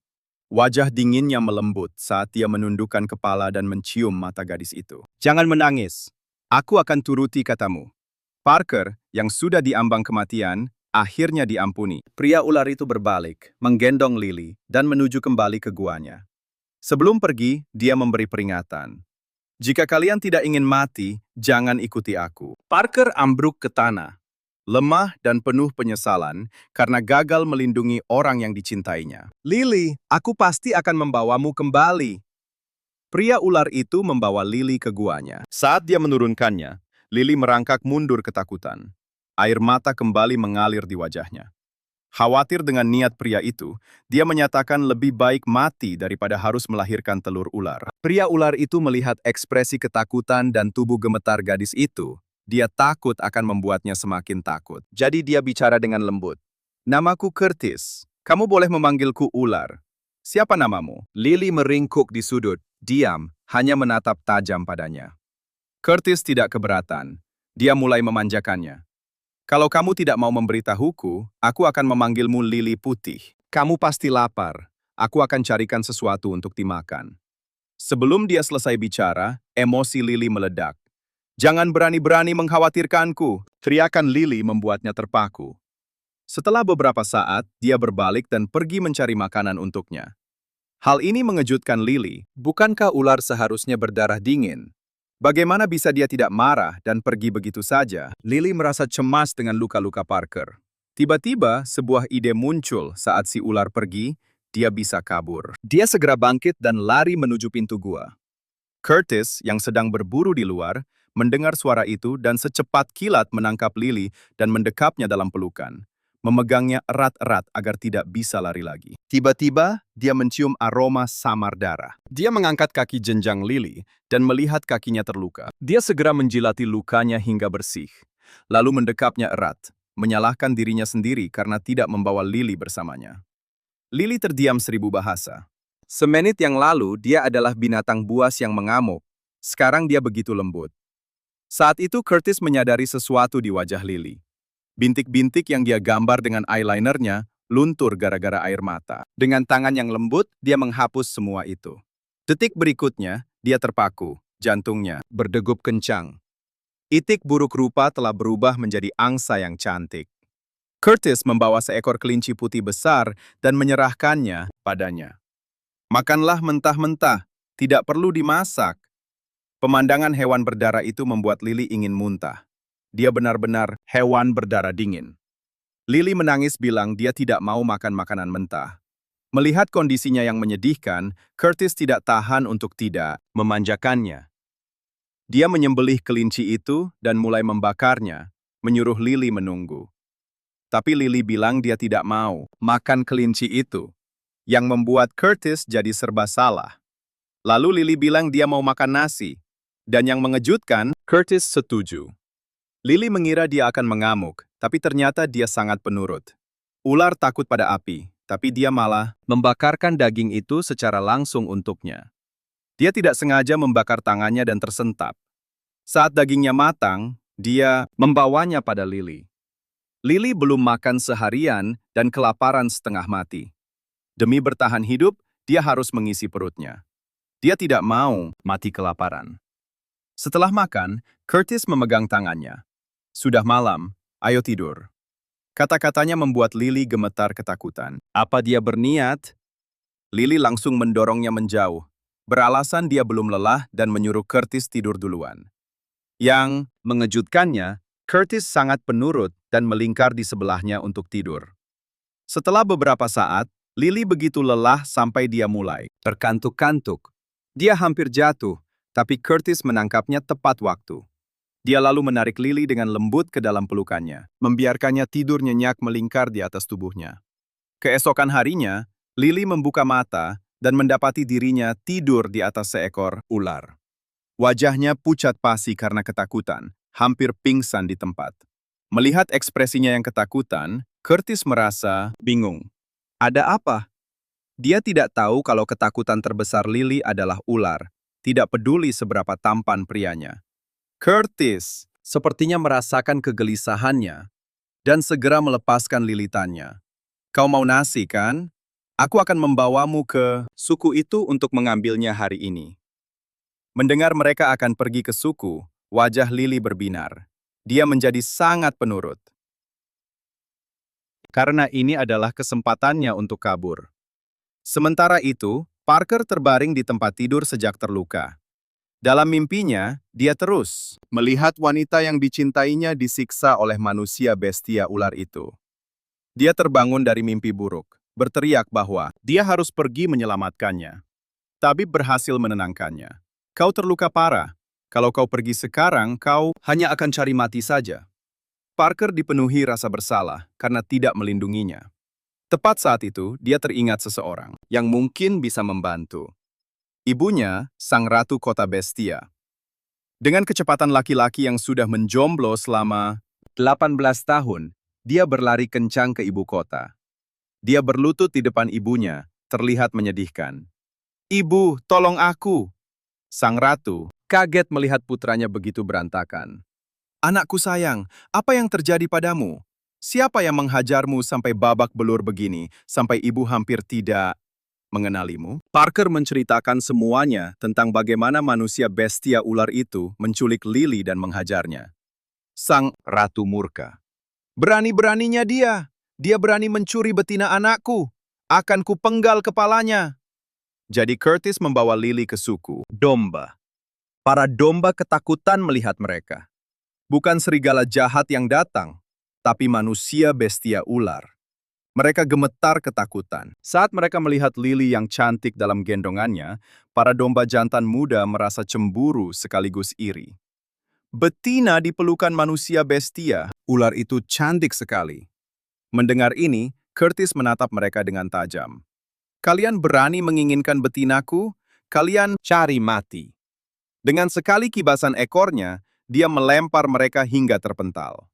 Wajah dinginnya melembut saat dia menundukkan kepala dan mencium mata gadis itu. Jangan menangis. Aku akan turuti katamu. Parker, yang sudah diambang kematian, akhirnya diampuni. Pria ular itu berbalik, menggendong Lily, dan menuju kembali ke guanya. Sebelum pergi, dia memberi peringatan. Jika kalian tidak ingin mati, jangan ikuti aku. Parker ambruk ke tanah, lemah dan penuh penyesalan karena gagal melindungi orang yang dicintainya. Lily, aku pasti akan membawamu kembali. Pria ular itu membawa Lily ke guanya. Saat dia menurunkannya, Lily merangkak mundur ketakutan. Air mata kembali mengalir di wajahnya. Khawatir dengan niat pria itu, dia menyatakan lebih baik mati daripada harus melahirkan telur ular. Pria ular itu melihat ekspresi ketakutan dan tubuh gemetar gadis itu. Dia takut akan membuatnya semakin takut. Jadi dia bicara dengan lembut. Namaku Curtis. Kamu boleh memanggilku ular. Siapa namamu? Lily meringkuk di sudut, diam, hanya menatap tajam padanya. Curtis tidak keberatan. Dia mulai memanjakannya. Kalau kamu tidak mau memberitahuku, aku akan memanggilmu Lily Putih. Kamu pasti lapar. Aku akan carikan sesuatu untuk dimakan. Sebelum dia selesai bicara, emosi Lily meledak. Jangan berani-berani mengkhawatirkanku, teriakan Lily membuatnya terpaku. Setelah beberapa saat, dia berbalik dan pergi mencari makanan untuknya. Hal ini mengejutkan Lily. Bukankah ular seharusnya berdarah dingin? Bagaimana bisa dia tidak marah dan pergi begitu saja? Lily merasa cemas dengan luka-luka Parker. Tiba-tiba, sebuah ide muncul saat si ular pergi, dia bisa kabur. Dia segera bangkit dan lari menuju pintu gua. Curtis, yang sedang berburu di luar, mendengar suara itu dan secepat kilat menangkap Lily dan mendekapnya dalam pelukan, memegangnya erat-erat agar tidak bisa lari lagi. Tiba-tiba, dia mencium aroma samar darah. Dia mengangkat kaki jenjang Lily dan melihat kakinya terluka. Dia segera menjilati lukanya hingga bersih, lalu mendekapnya erat, menyalahkan dirinya sendiri karena tidak membawa Lily bersamanya. Lily terdiam 1000 bahasa. Semenit yang lalu, dia adalah binatang buas yang mengamuk. Sekarang dia begitu lembut. Saat itu Curtis menyadari sesuatu di wajah Lily. Bintik-bintik yang dia gambar dengan eyelinernya luntur gara-gara air mata. Dengan tangan yang lembut, dia menghapus semua itu. Detik berikutnya, dia terpaku. Jantungnya berdegup kencang. Itik buruk rupa telah berubah menjadi angsa yang cantik. Curtis membawa seekor kelinci putih besar dan menyerahkannya padanya. Makanlah mentah-mentah, tidak perlu dimasak. Pemandangan hewan berdarah itu membuat Lily ingin muntah. Dia benar-benar hewan berdarah dingin. Lily menangis bilang dia tidak mau makan makanan mentah. Melihat kondisinya yang menyedihkan, Curtis tidak tahan untuk tidak memanjakannya. Dia menyembelih kelinci itu dan mulai membakarnya, menyuruh Lily menunggu. Tapi Lily bilang dia tidak mau makan kelinci itu, yang membuat Curtis jadi serba salah. Lalu Lily bilang dia mau makan nasi. Dan yang mengejutkan, Curtis setuju. Lily mengira dia akan mengamuk, tapi ternyata dia sangat penurut. Ular takut pada api, tapi dia malah membakarkan daging itu secara langsung untuknya. Dia tidak sengaja membakar tangannya dan tersentap. Saat dagingnya matang, dia membawanya pada Lily. Lily belum makan seharian dan kelaparan setengah mati. Demi bertahan hidup, dia harus mengisi perutnya. Dia tidak mau mati kelaparan. Setelah makan, Curtis memegang tangannya. Sudah malam, ayo tidur. Kata-katanya membuat Lily gemetar ketakutan. Apa dia berniat? Lily langsung mendorongnya menjauh. Beralasan dia belum lelah dan menyuruh Curtis tidur duluan. Yang mengejutkannya, Curtis sangat penurut dan melingkar di sebelahnya untuk tidur. Setelah beberapa saat, Lily begitu lelah sampai dia mulai terkantuk-kantuk. Dia hampir jatuh, tapi Curtis menangkapnya tepat waktu. Dia lalu menarik Lily dengan lembut ke dalam pelukannya, membiarkannya tidur nyenyak melingkar di atas tubuhnya. Keesokan harinya, Lily membuka mata dan mendapati dirinya tidur di atas seekor ular. Wajahnya pucat pasi karena ketakutan, hampir pingsan di tempat. Melihat ekspresinya yang ketakutan, Curtis merasa bingung. Ada apa? Dia tidak tahu kalau ketakutan terbesar Lily adalah ular, tidak peduli seberapa tampan prianya. Curtis sepertinya merasakan kegelisahannya dan segera melepaskan lilitannya. Kau mau nasi, kan? Aku akan membawamu ke suku itu untuk mengambilnya hari ini. Mendengar mereka akan pergi ke suku, wajah Lily berbinar. Dia menjadi sangat penurut. Karena ini adalah kesempatannya untuk kabur. Sementara itu, Parker terbaring di tempat tidur sejak terluka. Dalam mimpinya, dia terus melihat wanita yang dicintainya disiksa oleh manusia bestia ular itu. Dia terbangun dari mimpi buruk, berteriak bahwa dia harus pergi menyelamatkannya. Tabib berhasil menenangkannya. Kau terluka parah. Kalau kau pergi sekarang, kau hanya akan cari mati saja. Parker dipenuhi rasa bersalah karena tidak melindunginya. Tepat saat itu, dia teringat seseorang yang mungkin bisa membantu. Ibunya, sang ratu kota bestia. Dengan kecepatan laki-laki yang sudah menjomblo selama 18 tahun, dia berlari kencang ke ibu kota. Dia berlutut di depan ibunya, terlihat menyedihkan. "Ibu, tolong aku!" Sang ratu kaget melihat putranya begitu berantakan. "Anakku sayang, apa yang terjadi padamu? Siapa yang menghajarmu sampai babak belur begini, sampai ibu hampir tidak mengenalimu?" Parker menceritakan semuanya tentang bagaimana manusia bestia ular itu menculik Lily dan menghajarnya. Sang ratu murka. "Berani-beraninya dia! Dia berani mencuri betina anakku. Akan kupenggal kepalanya. Jadi Curtis membawa Lily ke suku domba. Para domba ketakutan melihat mereka. Bukan serigala jahat yang datang, tapi manusia bestia ular. Mereka gemetar ketakutan. Saat mereka melihat Lily yang cantik dalam gendongannya, para domba jantan muda merasa cemburu sekaligus iri. Betina di pelukan manusia bestia, ular itu cantik sekali. Mendengar ini, Curtis menatap mereka dengan tajam. Kalian berani menginginkan betinaku? Kalian cari mati. Dengan sekali kibasan ekornya, dia melempar mereka hingga terpental.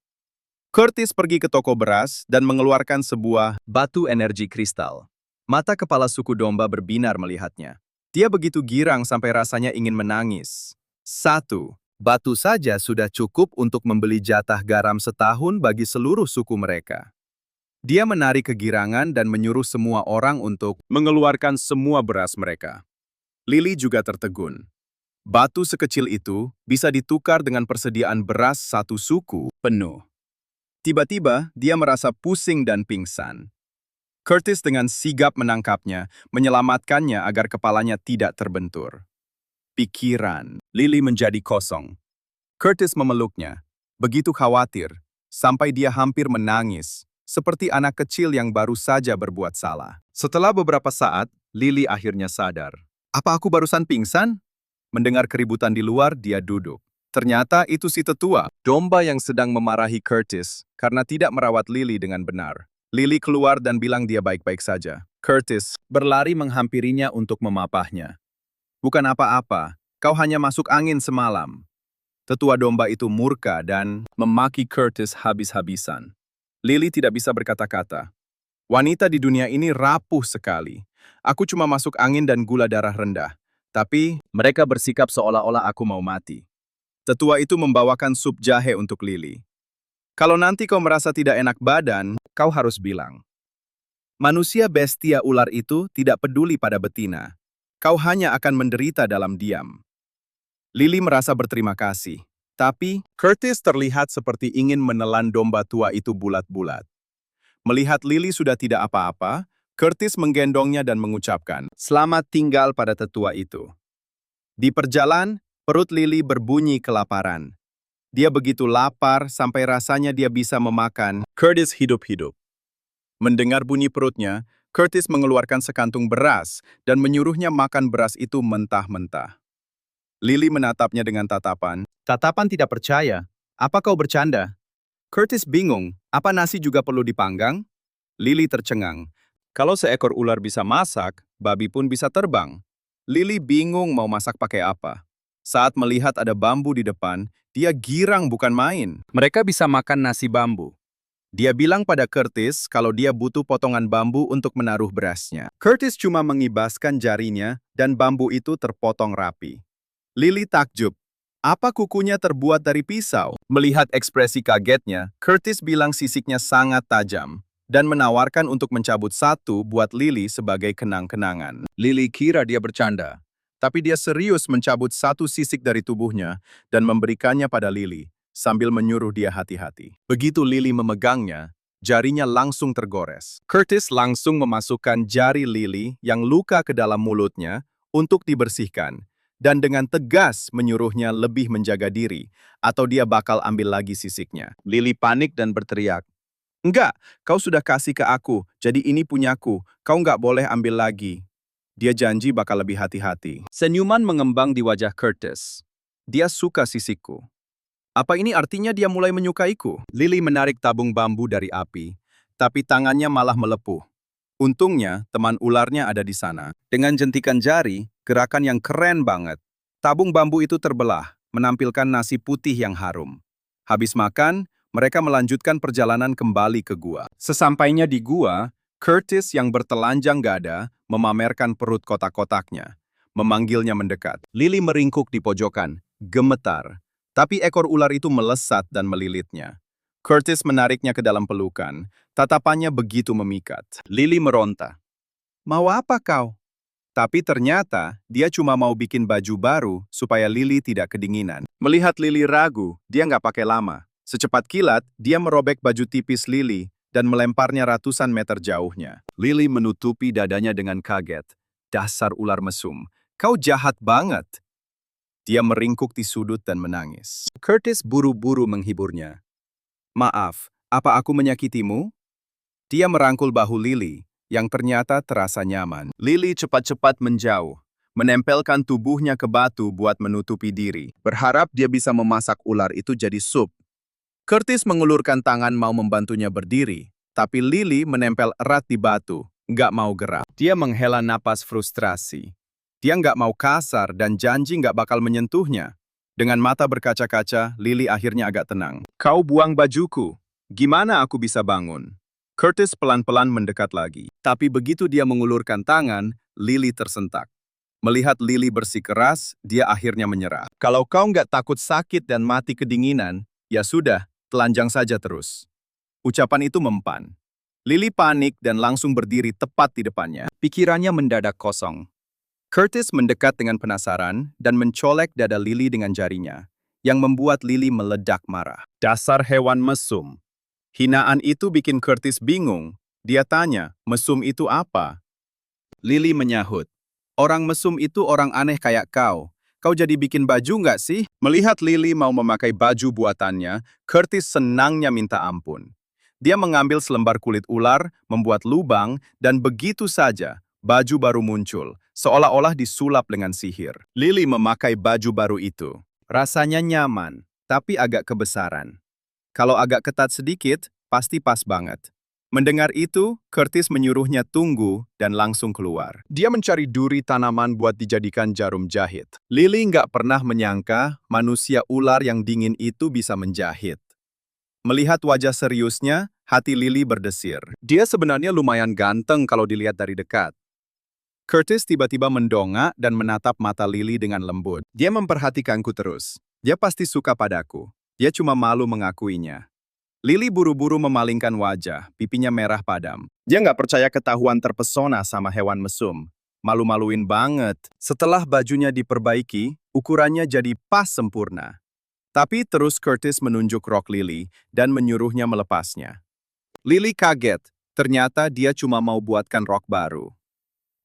Curtis pergi ke toko beras dan mengeluarkan sebuah batu energi kristal. Mata kepala suku domba berbinar melihatnya. Dia begitu girang sampai rasanya ingin menangis. 1. Batu saja sudah cukup untuk membeli jatah garam setahun bagi seluruh suku mereka. Dia menarik kegirangan dan menyuruh semua orang untuk mengeluarkan semua beras mereka. Lily juga tertegun. Batu sekecil itu bisa ditukar dengan persediaan beras satu suku penuh. Tiba-tiba, dia merasa pusing dan pingsan. Curtis dengan sigap menangkapnya, menyelamatkannya agar kepalanya tidak terbentur. Pikiran Lily menjadi kosong. Curtis memeluknya, begitu khawatir, sampai dia hampir menangis, seperti anak kecil yang baru saja berbuat salah. Setelah beberapa saat, Lily akhirnya sadar. Apa aku barusan pingsan? Mendengar keributan di luar, dia duduk. Ternyata itu si tetua, domba yang sedang memarahi Curtis karena tidak merawat Lily dengan benar. Lily keluar dan bilang dia baik-baik saja. Curtis berlari menghampirinya untuk memapahnya. Bukan apa-apa, kau hanya masuk angin semalam. Tetua domba itu murka dan memaki Curtis habis-habisan. Lily tidak bisa berkata-kata. Wanita di dunia ini rapuh sekali. Aku cuma masuk angin dan gula darah rendah. Tapi mereka bersikap seolah-olah aku mau mati. Tetua itu membawakan sup jahe untuk Lily. Kalau nanti kau merasa tidak enak badan, kau harus bilang. Manusia bestia ular itu tidak peduli pada betina. Kau hanya akan menderita dalam diam. Lily merasa berterima kasih, tapi Curtis terlihat seperti ingin menelan domba tua itu bulat-bulat. Melihat Lily sudah tidak apa-apa, Curtis menggendongnya dan mengucapkan, "Selamat tinggal pada tetua itu." Di perjalanan, perut Lily berbunyi kelaparan. Dia begitu lapar sampai rasanya dia bisa memakan Curtis hidup-hidup. Mendengar bunyi perutnya, Curtis mengeluarkan sekantung beras dan menyuruhnya makan beras itu mentah-mentah. Lily menatapnya dengan tatapan. Tatapan tidak percaya. Apa kau bercanda? Curtis bingung. Apa nasi juga perlu dipanggang? Lily tercengang. Kalau seekor ular bisa masak, babi pun bisa terbang. Lily bingung mau masak pakai apa. Saat melihat ada bambu di depan, dia girang bukan main. Mereka bisa makan nasi bambu. Dia bilang pada Curtis kalau dia butuh potongan bambu untuk menaruh berasnya. Curtis cuma mengibaskan jarinya dan bambu itu terpotong rapi. Lily takjub. Apa kukunya terbuat dari pisau? Melihat ekspresi kagetnya, Curtis bilang sisiknya sangat tajam dan menawarkan untuk mencabut satu buat Lily sebagai kenang-kenangan. Lily kira dia bercanda, tapi dia serius mencabut satu sisik dari tubuhnya dan memberikannya pada Lily, sambil menyuruh dia hati-hati. Begitu Lily memegangnya, jarinya langsung tergores. Curtis langsung memasukkan jari Lily yang luka ke dalam mulutnya untuk dibersihkan, dan dengan tegas menyuruhnya lebih menjaga diri, atau dia bakal ambil lagi sisiknya. Lily panik dan berteriak, "Enggak, kau sudah kasih ke aku, jadi ini punyaku, kau nggak boleh ambil lagi." Dia janji bakal lebih hati-hati. Senyuman mengembang di wajah Curtis. Dia suka sisikku. Apa ini artinya dia mulai menyukaiku? Lily menarik tabung bambu dari api, tapi tangannya malah melepuh. Untungnya, teman ularnya ada di sana. Dengan jentikan jari, gerakan yang keren banget. Tabung bambu itu terbelah, menampilkan nasi putih yang harum. Habis makan, mereka melanjutkan perjalanan kembali ke gua. Sesampainya di gua, Curtis yang bertelanjang dada memamerkan perut kotak-kotaknya. Memanggilnya mendekat. Lily meringkuk di pojokan, gemetar. Tapi ekor ular itu melesat dan melilitnya. Curtis menariknya ke dalam pelukan. Tatapannya begitu memikat. Lily meronta. Mau apa kau? Tapi ternyata dia cuma mau bikin baju baru supaya Lily tidak kedinginan. Melihat Lily ragu, dia nggak pakai lama. Secepat kilat, dia merobek baju tipis Lily dan melemparnya ratusan meter jauhnya. Lily menutupi dadanya dengan kaget. Dasar ular mesum, kau jahat banget. Dia meringkuk di sudut dan menangis. Curtis buru-buru menghiburnya. Maaf, apa aku menyakitimu? Dia merangkul bahu Lily, yang ternyata terasa nyaman. Lily cepat-cepat menjauh, menempelkan tubuhnya ke batu buat menutupi diri. Berharap dia bisa memasak ular itu jadi sup. Curtis mengulurkan tangan mau membantunya berdiri, tapi Lily menempel erat di batu, nggak mau gerak. Dia menghela napas frustrasi. Dia nggak mau kasar dan janji nggak bakal menyentuhnya. Dengan mata berkaca-kaca, Lily akhirnya agak tenang. Kau buang bajuku. Gimana aku bisa bangun? Curtis pelan-pelan mendekat lagi. Tapi begitu dia mengulurkan tangan, Lily tersentak. Melihat Lily bersikeras, dia akhirnya menyerah. Kalau kau nggak takut sakit dan mati kedinginan, ya sudah, telanjang saja terus. Ucapan itu mempan. Lily panik dan langsung berdiri tepat di depannya. Pikirannya mendadak kosong. Curtis mendekat dengan penasaran dan mencolek dada Lily dengan jarinya, yang membuat Lily meledak marah. Dasar hewan mesum. Hinaan itu bikin Curtis bingung. Dia tanya, mesum itu apa? Lily menyahut, orang mesum itu orang aneh kayak kau. Kau jadi bikin baju nggak sih? Melihat Lily mau memakai baju buatannya, Curtis senangnya minta ampun. Dia mengambil selembar kulit ular, membuat lubang, dan begitu saja, baju baru muncul, seolah-olah disulap dengan sihir. Lily memakai baju baru itu. Rasanya nyaman, tapi agak kebesaran. Kalau agak ketat sedikit, pasti pas banget. Mendengar itu, Curtis menyuruhnya tunggu dan langsung keluar. Dia mencari duri tanaman buat dijadikan jarum jahit. Lily nggak pernah menyangka manusia ular yang dingin itu bisa menjahit. Melihat wajah seriusnya, hati Lily berdesir. Dia sebenarnya lumayan ganteng kalau dilihat dari dekat. Curtis tiba-tiba mendongak dan menatap mata Lily dengan lembut. Dia memperhatikanku terus. Dia pasti suka padaku. Dia cuma malu mengakuinya. Lily buru-buru memalingkan wajah, pipinya merah padam. Dia nggak percaya ketahuan terpesona sama hewan mesum. Malu-maluin banget. Setelah bajunya diperbaiki, ukurannya jadi pas sempurna. Tapi terus Curtis menunjuk rok Lily dan menyuruhnya melepasnya. Lily kaget, ternyata dia cuma mau buatkan rok baru.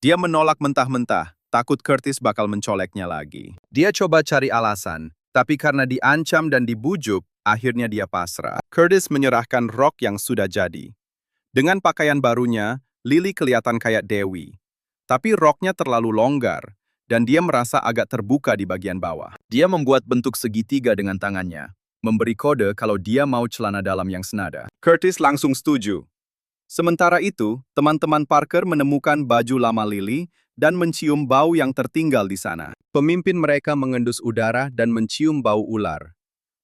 Dia menolak mentah-mentah, takut Curtis bakal mencoleknya lagi. Dia coba cari alasan, tapi karena diancam dan dibujuk, akhirnya dia pasrah. Curtis menyerahkan rok yang sudah jadi. Dengan pakaian barunya, Lily kelihatan kayak Dewi. Tapi roknya terlalu longgar, dan dia merasa agak terbuka di bagian bawah. Dia membuat bentuk segitiga dengan tangannya, memberi kode kalau dia mau celana dalam yang senada. Curtis langsung setuju. Sementara itu, teman-teman Parker menemukan baju lama Lily dan mencium bau yang tertinggal di sana. Pemimpin mereka mengendus udara dan mencium bau ular.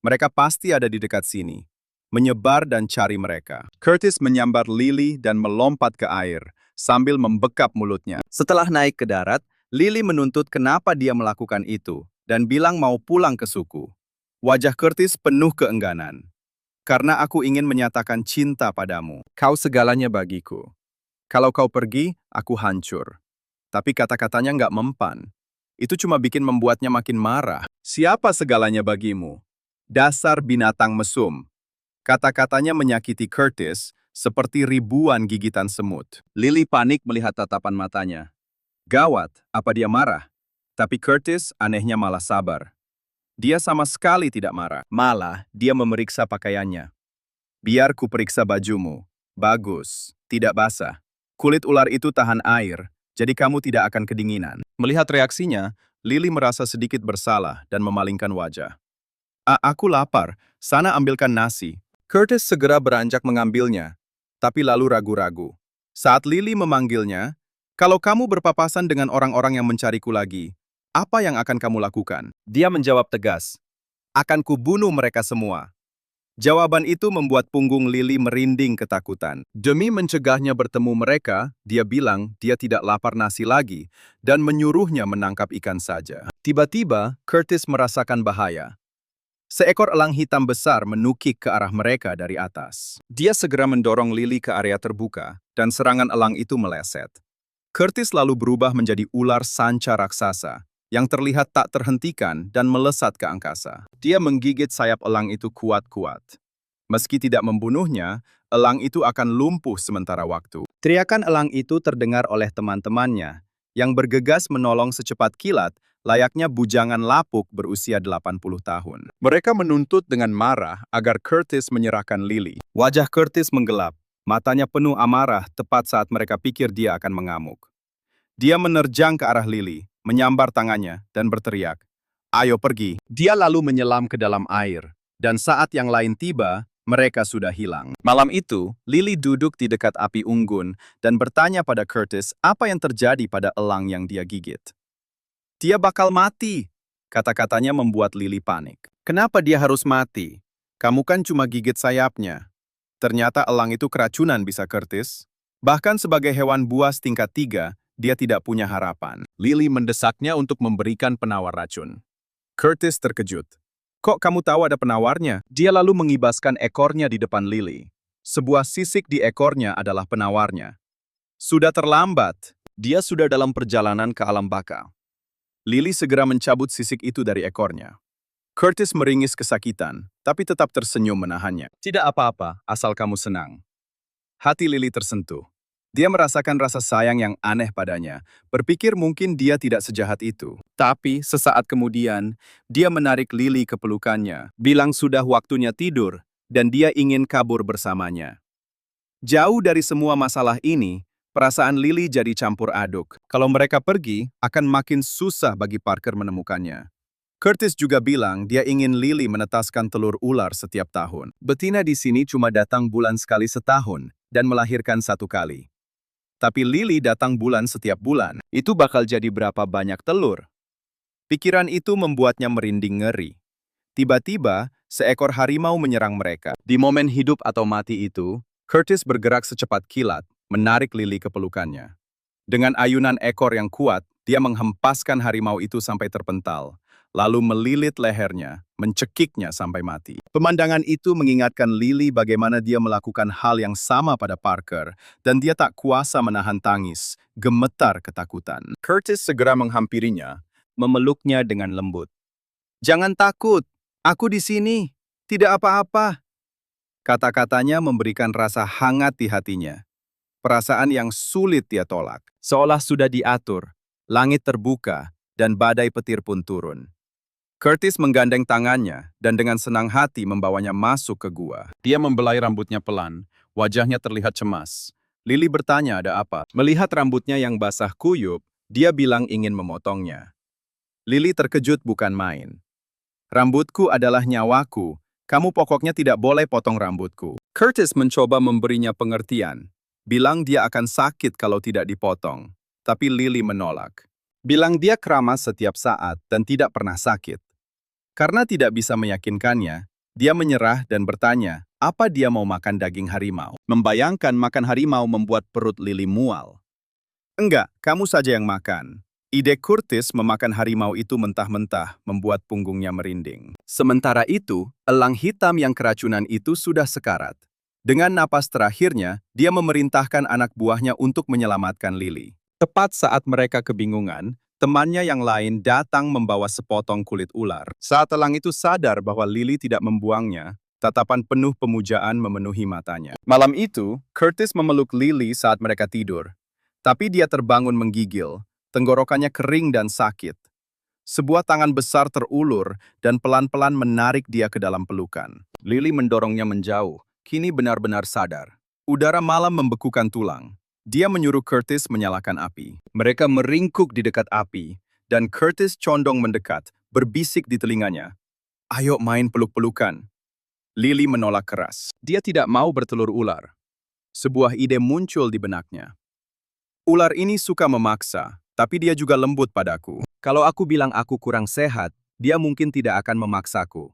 Mereka pasti ada di dekat sini. Menyebar dan cari mereka. Curtis menyambar Lily dan melompat ke air, sambil membekap mulutnya. Setelah naik ke darat, Lily menuntut kenapa dia melakukan itu, dan bilang mau pulang ke suku. Wajah Curtis penuh keengganan. Karena aku ingin menyatakan cinta padamu. Kau segalanya bagiku. Kalau kau pergi, aku hancur. Tapi kata-katanya nggak mempan. Itu cuma bikin membuatnya makin marah. Siapa segalanya bagimu? Dasar binatang mesum. Kata-katanya menyakiti Curtis seperti ribuan gigitan semut. Lily panik melihat tatapan matanya. Gawat, apa dia marah? Tapi Curtis anehnya malah sabar. Dia sama sekali tidak marah. Malah, dia memeriksa pakaiannya. Biar ku periksa bajumu. Bagus, tidak basah. Kulit ular itu tahan air, jadi kamu tidak akan kedinginan. Melihat reaksinya, Lily merasa sedikit bersalah dan memalingkan wajah. Aku lapar, sana ambilkan nasi. Curtis segera beranjak mengambilnya, tapi lalu ragu-ragu. Saat Lily memanggilnya, kalau kamu berpapasan dengan orang-orang yang mencariku lagi, apa yang akan kamu lakukan? Dia menjawab tegas, akan kubunuh mereka semua. Jawaban itu membuat punggung Lily merinding ketakutan. Demi mencegahnya bertemu mereka, dia bilang dia tidak lapar nasi lagi dan menyuruhnya menangkap ikan saja. Tiba-tiba, Curtis merasakan bahaya. Seekor elang hitam besar menukik ke arah mereka dari atas. Dia segera mendorong Lily ke area terbuka, dan serangan elang itu meleset. Curtis lalu berubah menjadi ular sanca raksasa, yang terlihat tak terhentikan dan melesat ke angkasa. Dia menggigit sayap elang itu kuat-kuat. Meski tidak membunuhnya, elang itu akan lumpuh sementara waktu. Teriakan elang itu terdengar oleh teman-temannya, yang bergegas menolong secepat kilat, layaknya bujangan lapuk berusia 80 tahun. Mereka menuntut dengan marah agar Curtis menyerahkan Lily. Wajah Curtis menggelap, matanya penuh amarah tepat saat mereka pikir dia akan mengamuk. Dia menerjang ke arah Lily, menyambar tangannya, dan berteriak, "Ayo pergi." Dia lalu menyelam ke dalam air, dan saat yang lain tiba, mereka sudah hilang. Malam itu, Lily duduk di dekat api unggun dan bertanya pada Curtis apa yang terjadi pada elang yang dia gigit. "Dia bakal mati," kata-katanya membuat Lily panik. "Kenapa dia harus mati? Kamu kan cuma gigit sayapnya." Ternyata elang itu keracunan bisa Curtis. Bahkan sebagai hewan buas tingkat 3, dia tidak punya harapan. Lily mendesaknya untuk memberikan penawar racun. Curtis terkejut. "Kok kamu tahu ada penawarnya?" Dia lalu mengibaskan ekornya di depan Lily. Sebuah sisik di ekornya adalah penawarnya. Sudah terlambat. Dia sudah dalam perjalanan ke alam baka. Lily segera mencabut sisik itu dari ekornya. Curtis meringis kesakitan, tapi tetap tersenyum menahannya. "Tidak apa-apa, asal kamu senang." Hati Lily tersentuh. Dia merasakan rasa sayang yang aneh padanya, berpikir mungkin dia tidak sejahat itu. Tapi sesaat kemudian, dia menarik Lily ke pelukannya, bilang sudah waktunya tidur, dan dia ingin kabur bersamanya. Jauh dari semua masalah ini, perasaan Lily jadi campur aduk. Kalau mereka pergi, akan makin susah bagi Parker menemukannya. Curtis juga bilang dia ingin Lily menetaskan telur ular setiap tahun. Betina di sini cuma datang bulan sekali setahun, dan melahirkan 1 kali. Tapi Lily datang bulan setiap bulan. Itu bakal jadi berapa banyak telur? Pikiran itu membuatnya merinding ngeri. Tiba-tiba, seekor harimau menyerang mereka. Di momen hidup atau mati itu, Curtis bergerak secepat kilat, menarik Lily ke pelukannya. Dengan ayunan ekor yang kuat, dia menghempaskan harimau itu sampai terpental, lalu melilit lehernya, mencekiknya sampai mati. Pemandangan itu mengingatkan Lily bagaimana dia melakukan hal yang sama pada Parker, dan dia tak kuasa menahan tangis, gemetar ketakutan. Curtis segera menghampirinya, memeluknya dengan lembut. "Jangan takut, aku di sini, tidak apa-apa." Kata-katanya memberikan rasa hangat di hatinya. Perasaan yang sulit dia tolak, seolah sudah diatur, langit terbuka, dan badai petir pun turun. Curtis menggandeng tangannya dan dengan senang hati membawanya masuk ke gua. Dia membelai rambutnya pelan, wajahnya terlihat cemas. Lily bertanya ada apa. Melihat rambutnya yang basah kuyup, dia bilang ingin memotongnya. Lily terkejut bukan main. "Rambutku adalah nyawaku, kamu pokoknya tidak boleh potong rambutku." Curtis mencoba memberinya pengertian, bilang dia akan sakit kalau tidak dipotong. Tapi Lily menolak. Bilang dia keramas setiap saat dan tidak pernah sakit. Karena tidak bisa meyakinkannya, dia menyerah dan bertanya, apa dia mau makan daging harimau? Membayangkan makan harimau membuat perut Lily mual. "Enggak, kamu saja yang makan." Ide Curtis memakan harimau itu mentah-mentah membuat punggungnya merinding. Sementara itu, elang hitam yang keracunan itu sudah sekarat. Dengan napas terakhirnya, dia memerintahkan anak buahnya untuk menyelamatkan Lily. Tepat saat mereka kebingungan, temannya yang lain datang membawa sepotong kulit ular. Saat elang itu sadar bahwa Lily tidak membuangnya, tatapan penuh pemujaan memenuhi matanya. Malam itu, Curtis memeluk Lily saat mereka tidur. Tapi dia terbangun menggigil, tenggorokannya kering dan sakit. Sebuah tangan besar terulur dan pelan-pelan menarik dia ke dalam pelukan. Lily mendorongnya menjauh, kini benar-benar sadar. Udara malam membekukan tulang. Dia menyuruh Curtis menyalakan api. Mereka meringkuk di dekat api, dan Curtis condong mendekat, berbisik di telinganya. "Ayo main peluk-pelukan." Lily menolak keras. Dia tidak mau bertelur ular. Sebuah ide muncul di benaknya. "Ular ini suka memaksa, tapi dia juga lembut padaku. Kalau aku bilang aku kurang sehat, dia mungkin tidak akan memaksaku."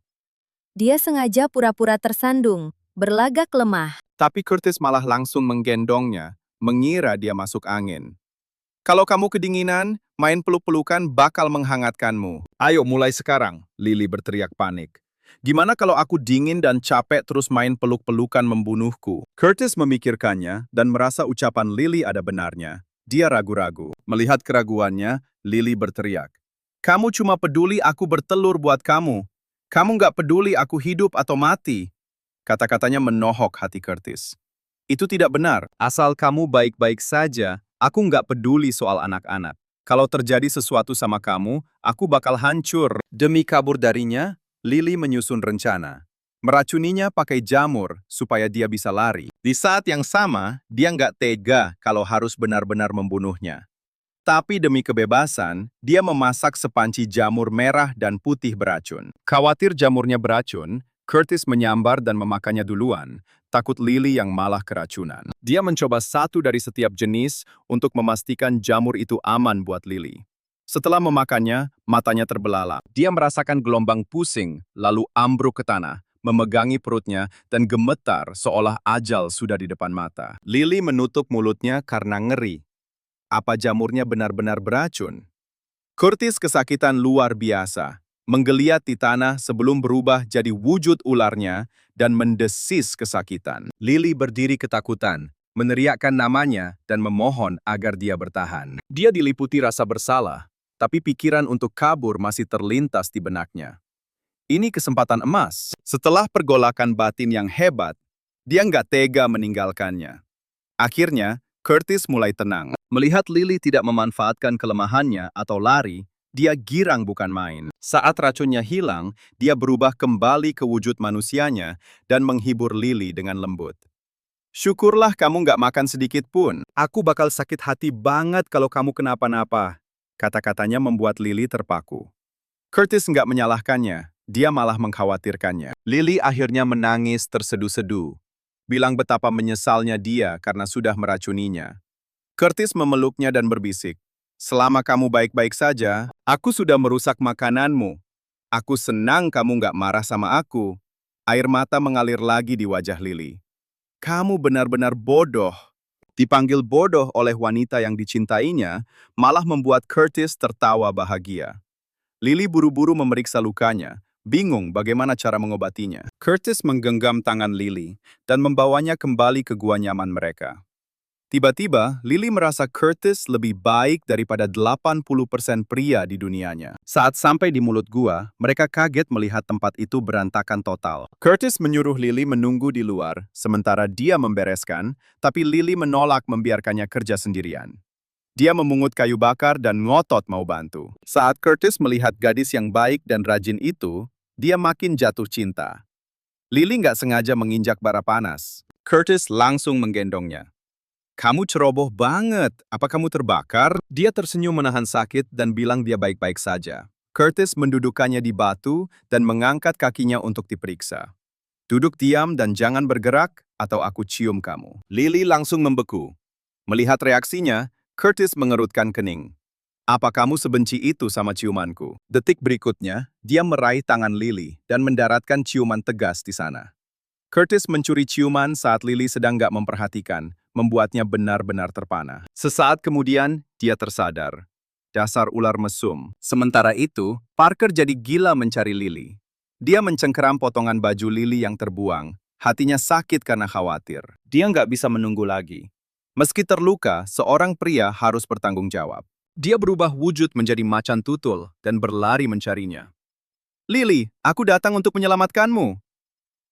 Dia sengaja pura-pura tersandung, berlagak lemah. Tapi Curtis malah langsung menggendongnya, mengira dia masuk angin. "Kalau kamu kedinginan, main peluk-pelukan bakal menghangatkanmu." "Ayo mulai sekarang," Lily berteriak panik. "Gimana kalau aku dingin dan capek terus main peluk-pelukan membunuhku?" Curtis memikirkannya dan merasa ucapan Lily ada benarnya. Dia ragu-ragu. Melihat keraguannya, Lily berteriak. "Kamu cuma peduli aku bertelur buat kamu. Kamu nggak peduli aku hidup atau mati." Kata-katanya menohok hati Curtis. Itu tidak benar. Asal kamu baik-baik saja, aku nggak peduli soal anak-anak. Kalau terjadi sesuatu sama kamu, aku bakal hancur. Demi kabur darinya, Lily menyusun rencana. Meracuninya pakai jamur supaya dia bisa lari. Di saat yang sama, dia nggak tega kalau harus benar-benar membunuhnya. Tapi demi kebebasan, dia memasak sepanci jamur merah dan putih beracun. Khawatir jamurnya beracun, Curtis menyambar dan memakannya duluan, takut Lily yang malah keracunan. Dia mencoba satu dari setiap jenis untuk memastikan jamur itu aman buat Lily. Setelah memakannya, matanya terbelalak. Dia merasakan gelombang pusing, lalu ambruk ke tanah, memegangi perutnya, dan gemetar seolah ajal sudah di depan mata. Lily menutup mulutnya karena ngeri. Apa jamurnya benar-benar beracun? Curtis kesakitan luar biasa, menggeliat di tanah sebelum berubah jadi wujud ularnya dan mendesis kesakitan. Lily berdiri ketakutan, meneriakkan namanya dan memohon agar dia bertahan. Dia diliputi rasa bersalah, tapi pikiran untuk kabur masih terlintas di benaknya. Ini kesempatan emas. Setelah pergolakan batin yang hebat, dia nggak tega meninggalkannya. Akhirnya, Curtis mulai tenang. Melihat Lily tidak memanfaatkan kelemahannya atau lari, dia girang bukan main. Saat racunnya hilang, dia berubah kembali ke wujud manusianya dan menghibur Lily dengan lembut. Syukurlah kamu nggak makan sedikit pun. Aku bakal sakit hati banget kalau kamu kenapa-napa. Kata-katanya membuat Lily terpaku. Curtis nggak menyalahkannya, dia malah mengkhawatirkannya. Lily akhirnya menangis terseduh-seduh, bilang betapa menyesalnya dia karena sudah meracuninya. Curtis memeluknya dan berbisik, "Selama kamu baik-baik saja, aku sudah merusak makananmu. Aku senang kamu nggak marah sama aku." Air mata mengalir lagi di wajah Lily. "Kamu benar-benar bodoh." Dipanggil bodoh oleh wanita yang dicintainya, malah membuat Curtis tertawa bahagia. Lily buru-buru memeriksa lukanya, bingung bagaimana cara mengobatinya. Curtis menggenggam tangan Lily dan membawanya kembali ke gua nyaman mereka. Tiba-tiba, Lily merasa Curtis lebih baik daripada 80% pria di dunianya. Saat sampai di mulut gua, mereka kaget melihat tempat itu berantakan total. Curtis menyuruh Lily menunggu di luar, sementara dia membereskan, tapi Lily menolak membiarkannya kerja sendirian. Dia memungut kayu bakar dan ngotot mau bantu. Saat Curtis melihat gadis yang baik dan rajin itu, dia makin jatuh cinta. Lily nggak sengaja menginjak bara panas. Curtis langsung menggendongnya. "Kamu ceroboh banget. Apa kamu terbakar?" Dia tersenyum menahan sakit dan bilang dia baik-baik saja. Curtis mendudukkannya di batu dan mengangkat kakinya untuk diperiksa. "Duduk diam dan jangan bergerak, atau aku cium kamu." Lily langsung membeku. Melihat reaksinya, Curtis mengerutkan kening. "Apa kamu sebenci itu sama ciumanku?" Detik berikutnya, dia meraih tangan Lily dan mendaratkan ciuman tegas di sana. Curtis mencuri ciuman saat Lily sedang nggak memperhatikan, membuatnya benar-benar terpana. Sesaat kemudian, dia tersadar. Dasar ular mesum. Sementara itu, Parker jadi gila mencari Lily. Dia mencengkeram potongan baju Lily yang terbuang. Hatinya sakit karena khawatir. Dia nggak bisa menunggu lagi. Meski terluka, seorang pria harus bertanggung jawab. Dia berubah wujud menjadi macan tutul dan berlari mencarinya. "Lily, aku datang untuk menyelamatkanmu."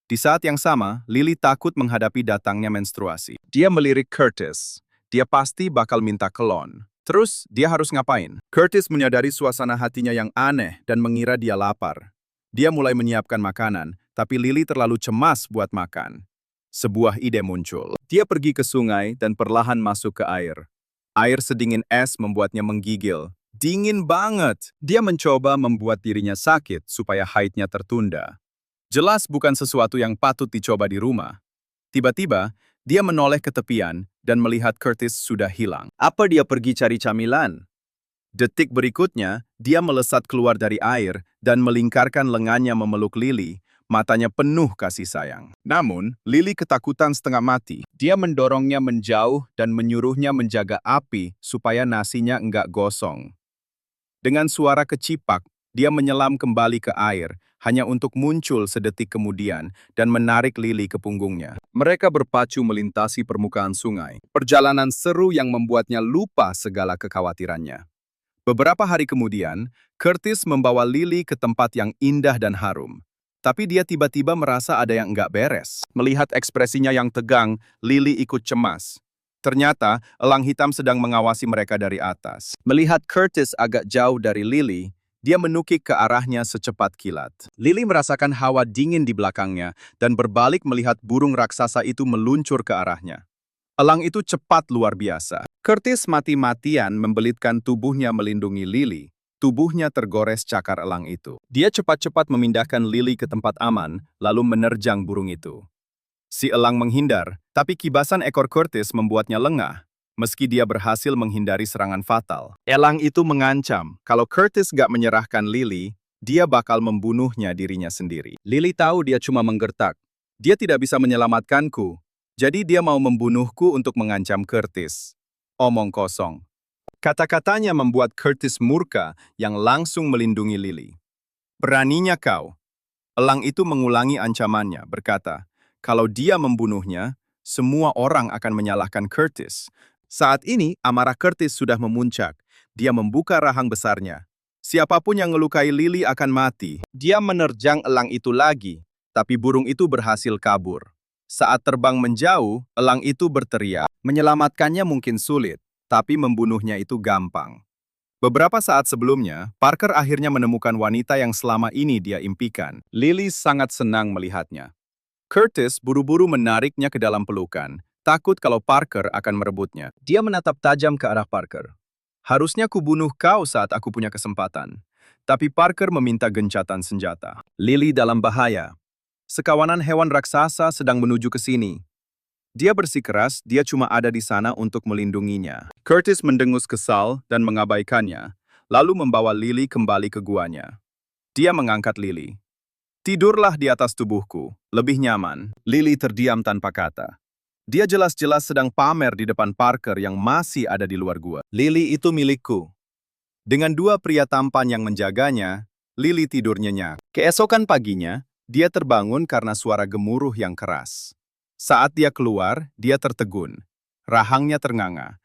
Di saat yang sama, Lily takut menghadapi datangnya menstruasi. Dia melirik Curtis. Dia pasti bakal minta kelon. Terus, dia harus ngapain? Curtis menyadari suasana hatinya yang aneh dan mengira dia lapar. Dia mulai menyiapkan makanan, tapi Lily terlalu cemas buat makan. Sebuah ide muncul. Dia pergi ke sungai dan perlahan masuk ke air. Air sedingin es membuatnya menggigil. Dingin banget. Dia mencoba membuat dirinya sakit supaya haidnya tertunda. Jelas bukan sesuatu yang patut dicoba di rumah. Tiba-tiba, dia menoleh ke tepian dan melihat Curtis sudah hilang. Apa dia pergi cari camilan? Detik berikutnya, dia melesat keluar dari air dan melingkarkan lengannya memeluk Lily, matanya penuh kasih sayang. Namun, Lily ketakutan setengah mati. Dia mendorongnya menjauh dan menyuruhnya menjaga api supaya nasinya enggak gosong. Dengan suara kecipak, dia menyelam kembali ke air, hanya untuk muncul sedetik kemudian dan menarik Lily ke punggungnya. Mereka berpacu melintasi permukaan sungai. Perjalanan seru yang membuatnya lupa segala kekhawatirannya. Beberapa hari kemudian, Curtis membawa Lily ke tempat yang indah dan harum. Tapi dia tiba-tiba merasa ada yang nggak beres. Melihat ekspresinya yang tegang, Lily ikut cemas. Ternyata, elang hitam sedang mengawasi mereka dari atas. Melihat Curtis agak jauh dari Lily, dia menukik ke arahnya secepat kilat. Lily merasakan hawa dingin di belakangnya dan berbalik melihat burung raksasa itu meluncur ke arahnya. Elang itu cepat luar biasa. Curtis mati-matian membelitkan tubuhnya melindungi Lily. Tubuhnya tergores cakar elang itu. Dia cepat-cepat memindahkan Lily ke tempat aman, lalu menerjang burung itu. Si elang menghindar, tapi kibasan ekor Curtis membuatnya lengah, meski dia berhasil menghindari serangan fatal. Elang itu mengancam, kalau Curtis gak menyerahkan Lily, dia bakal membunuhnya dirinya sendiri. Lily tahu dia cuma menggertak. Dia tidak bisa menyelamatkanku, jadi dia mau membunuhku untuk mengancam Curtis. Omong kosong. Kata-katanya membuat Curtis murka yang langsung melindungi Lily. Beraninya kau. Elang itu mengulangi ancamannya, berkata, kalau dia membunuhnya, semua orang akan menyalahkan Curtis. Saat ini, amarah Curtis sudah memuncak. Dia membuka rahang besarnya. Siapapun yang melukai Lily akan mati. Dia menerjang elang itu lagi, tapi burung itu berhasil kabur. Saat terbang menjauh, elang itu berteriak. Menyelamatkannya mungkin sulit, tapi membunuhnya itu gampang. Beberapa saat sebelumnya, Parker akhirnya menemukan wanita yang selama ini dia impikan. Lily sangat senang melihatnya. Curtis buru-buru menariknya ke dalam pelukan, takut kalau Parker akan merebutnya. Dia menatap tajam ke arah Parker. Harusnya kubunuh kau saat aku punya kesempatan. Tapi Parker meminta gencatan senjata. Lily dalam bahaya. Sekawanan hewan raksasa sedang menuju ke sini. Dia bersikeras, dia cuma ada di sana untuk melindunginya. Curtis mendengus kesal dan mengabaikannya, lalu membawa Lily kembali ke guanya. Dia mengangkat Lily. Tidurlah di atas tubuhku, lebih nyaman. Lily terdiam tanpa kata. Dia jelas-jelas sedang pamer di depan Parker yang masih ada di luar gua. Lily itu milikku. Dengan dua pria tampan yang menjaganya, Lily tidur nyenyak. Keesokan paginya, dia terbangun karena suara gemuruh yang keras. Saat dia keluar, dia tertegun. Rahangnya ternganga.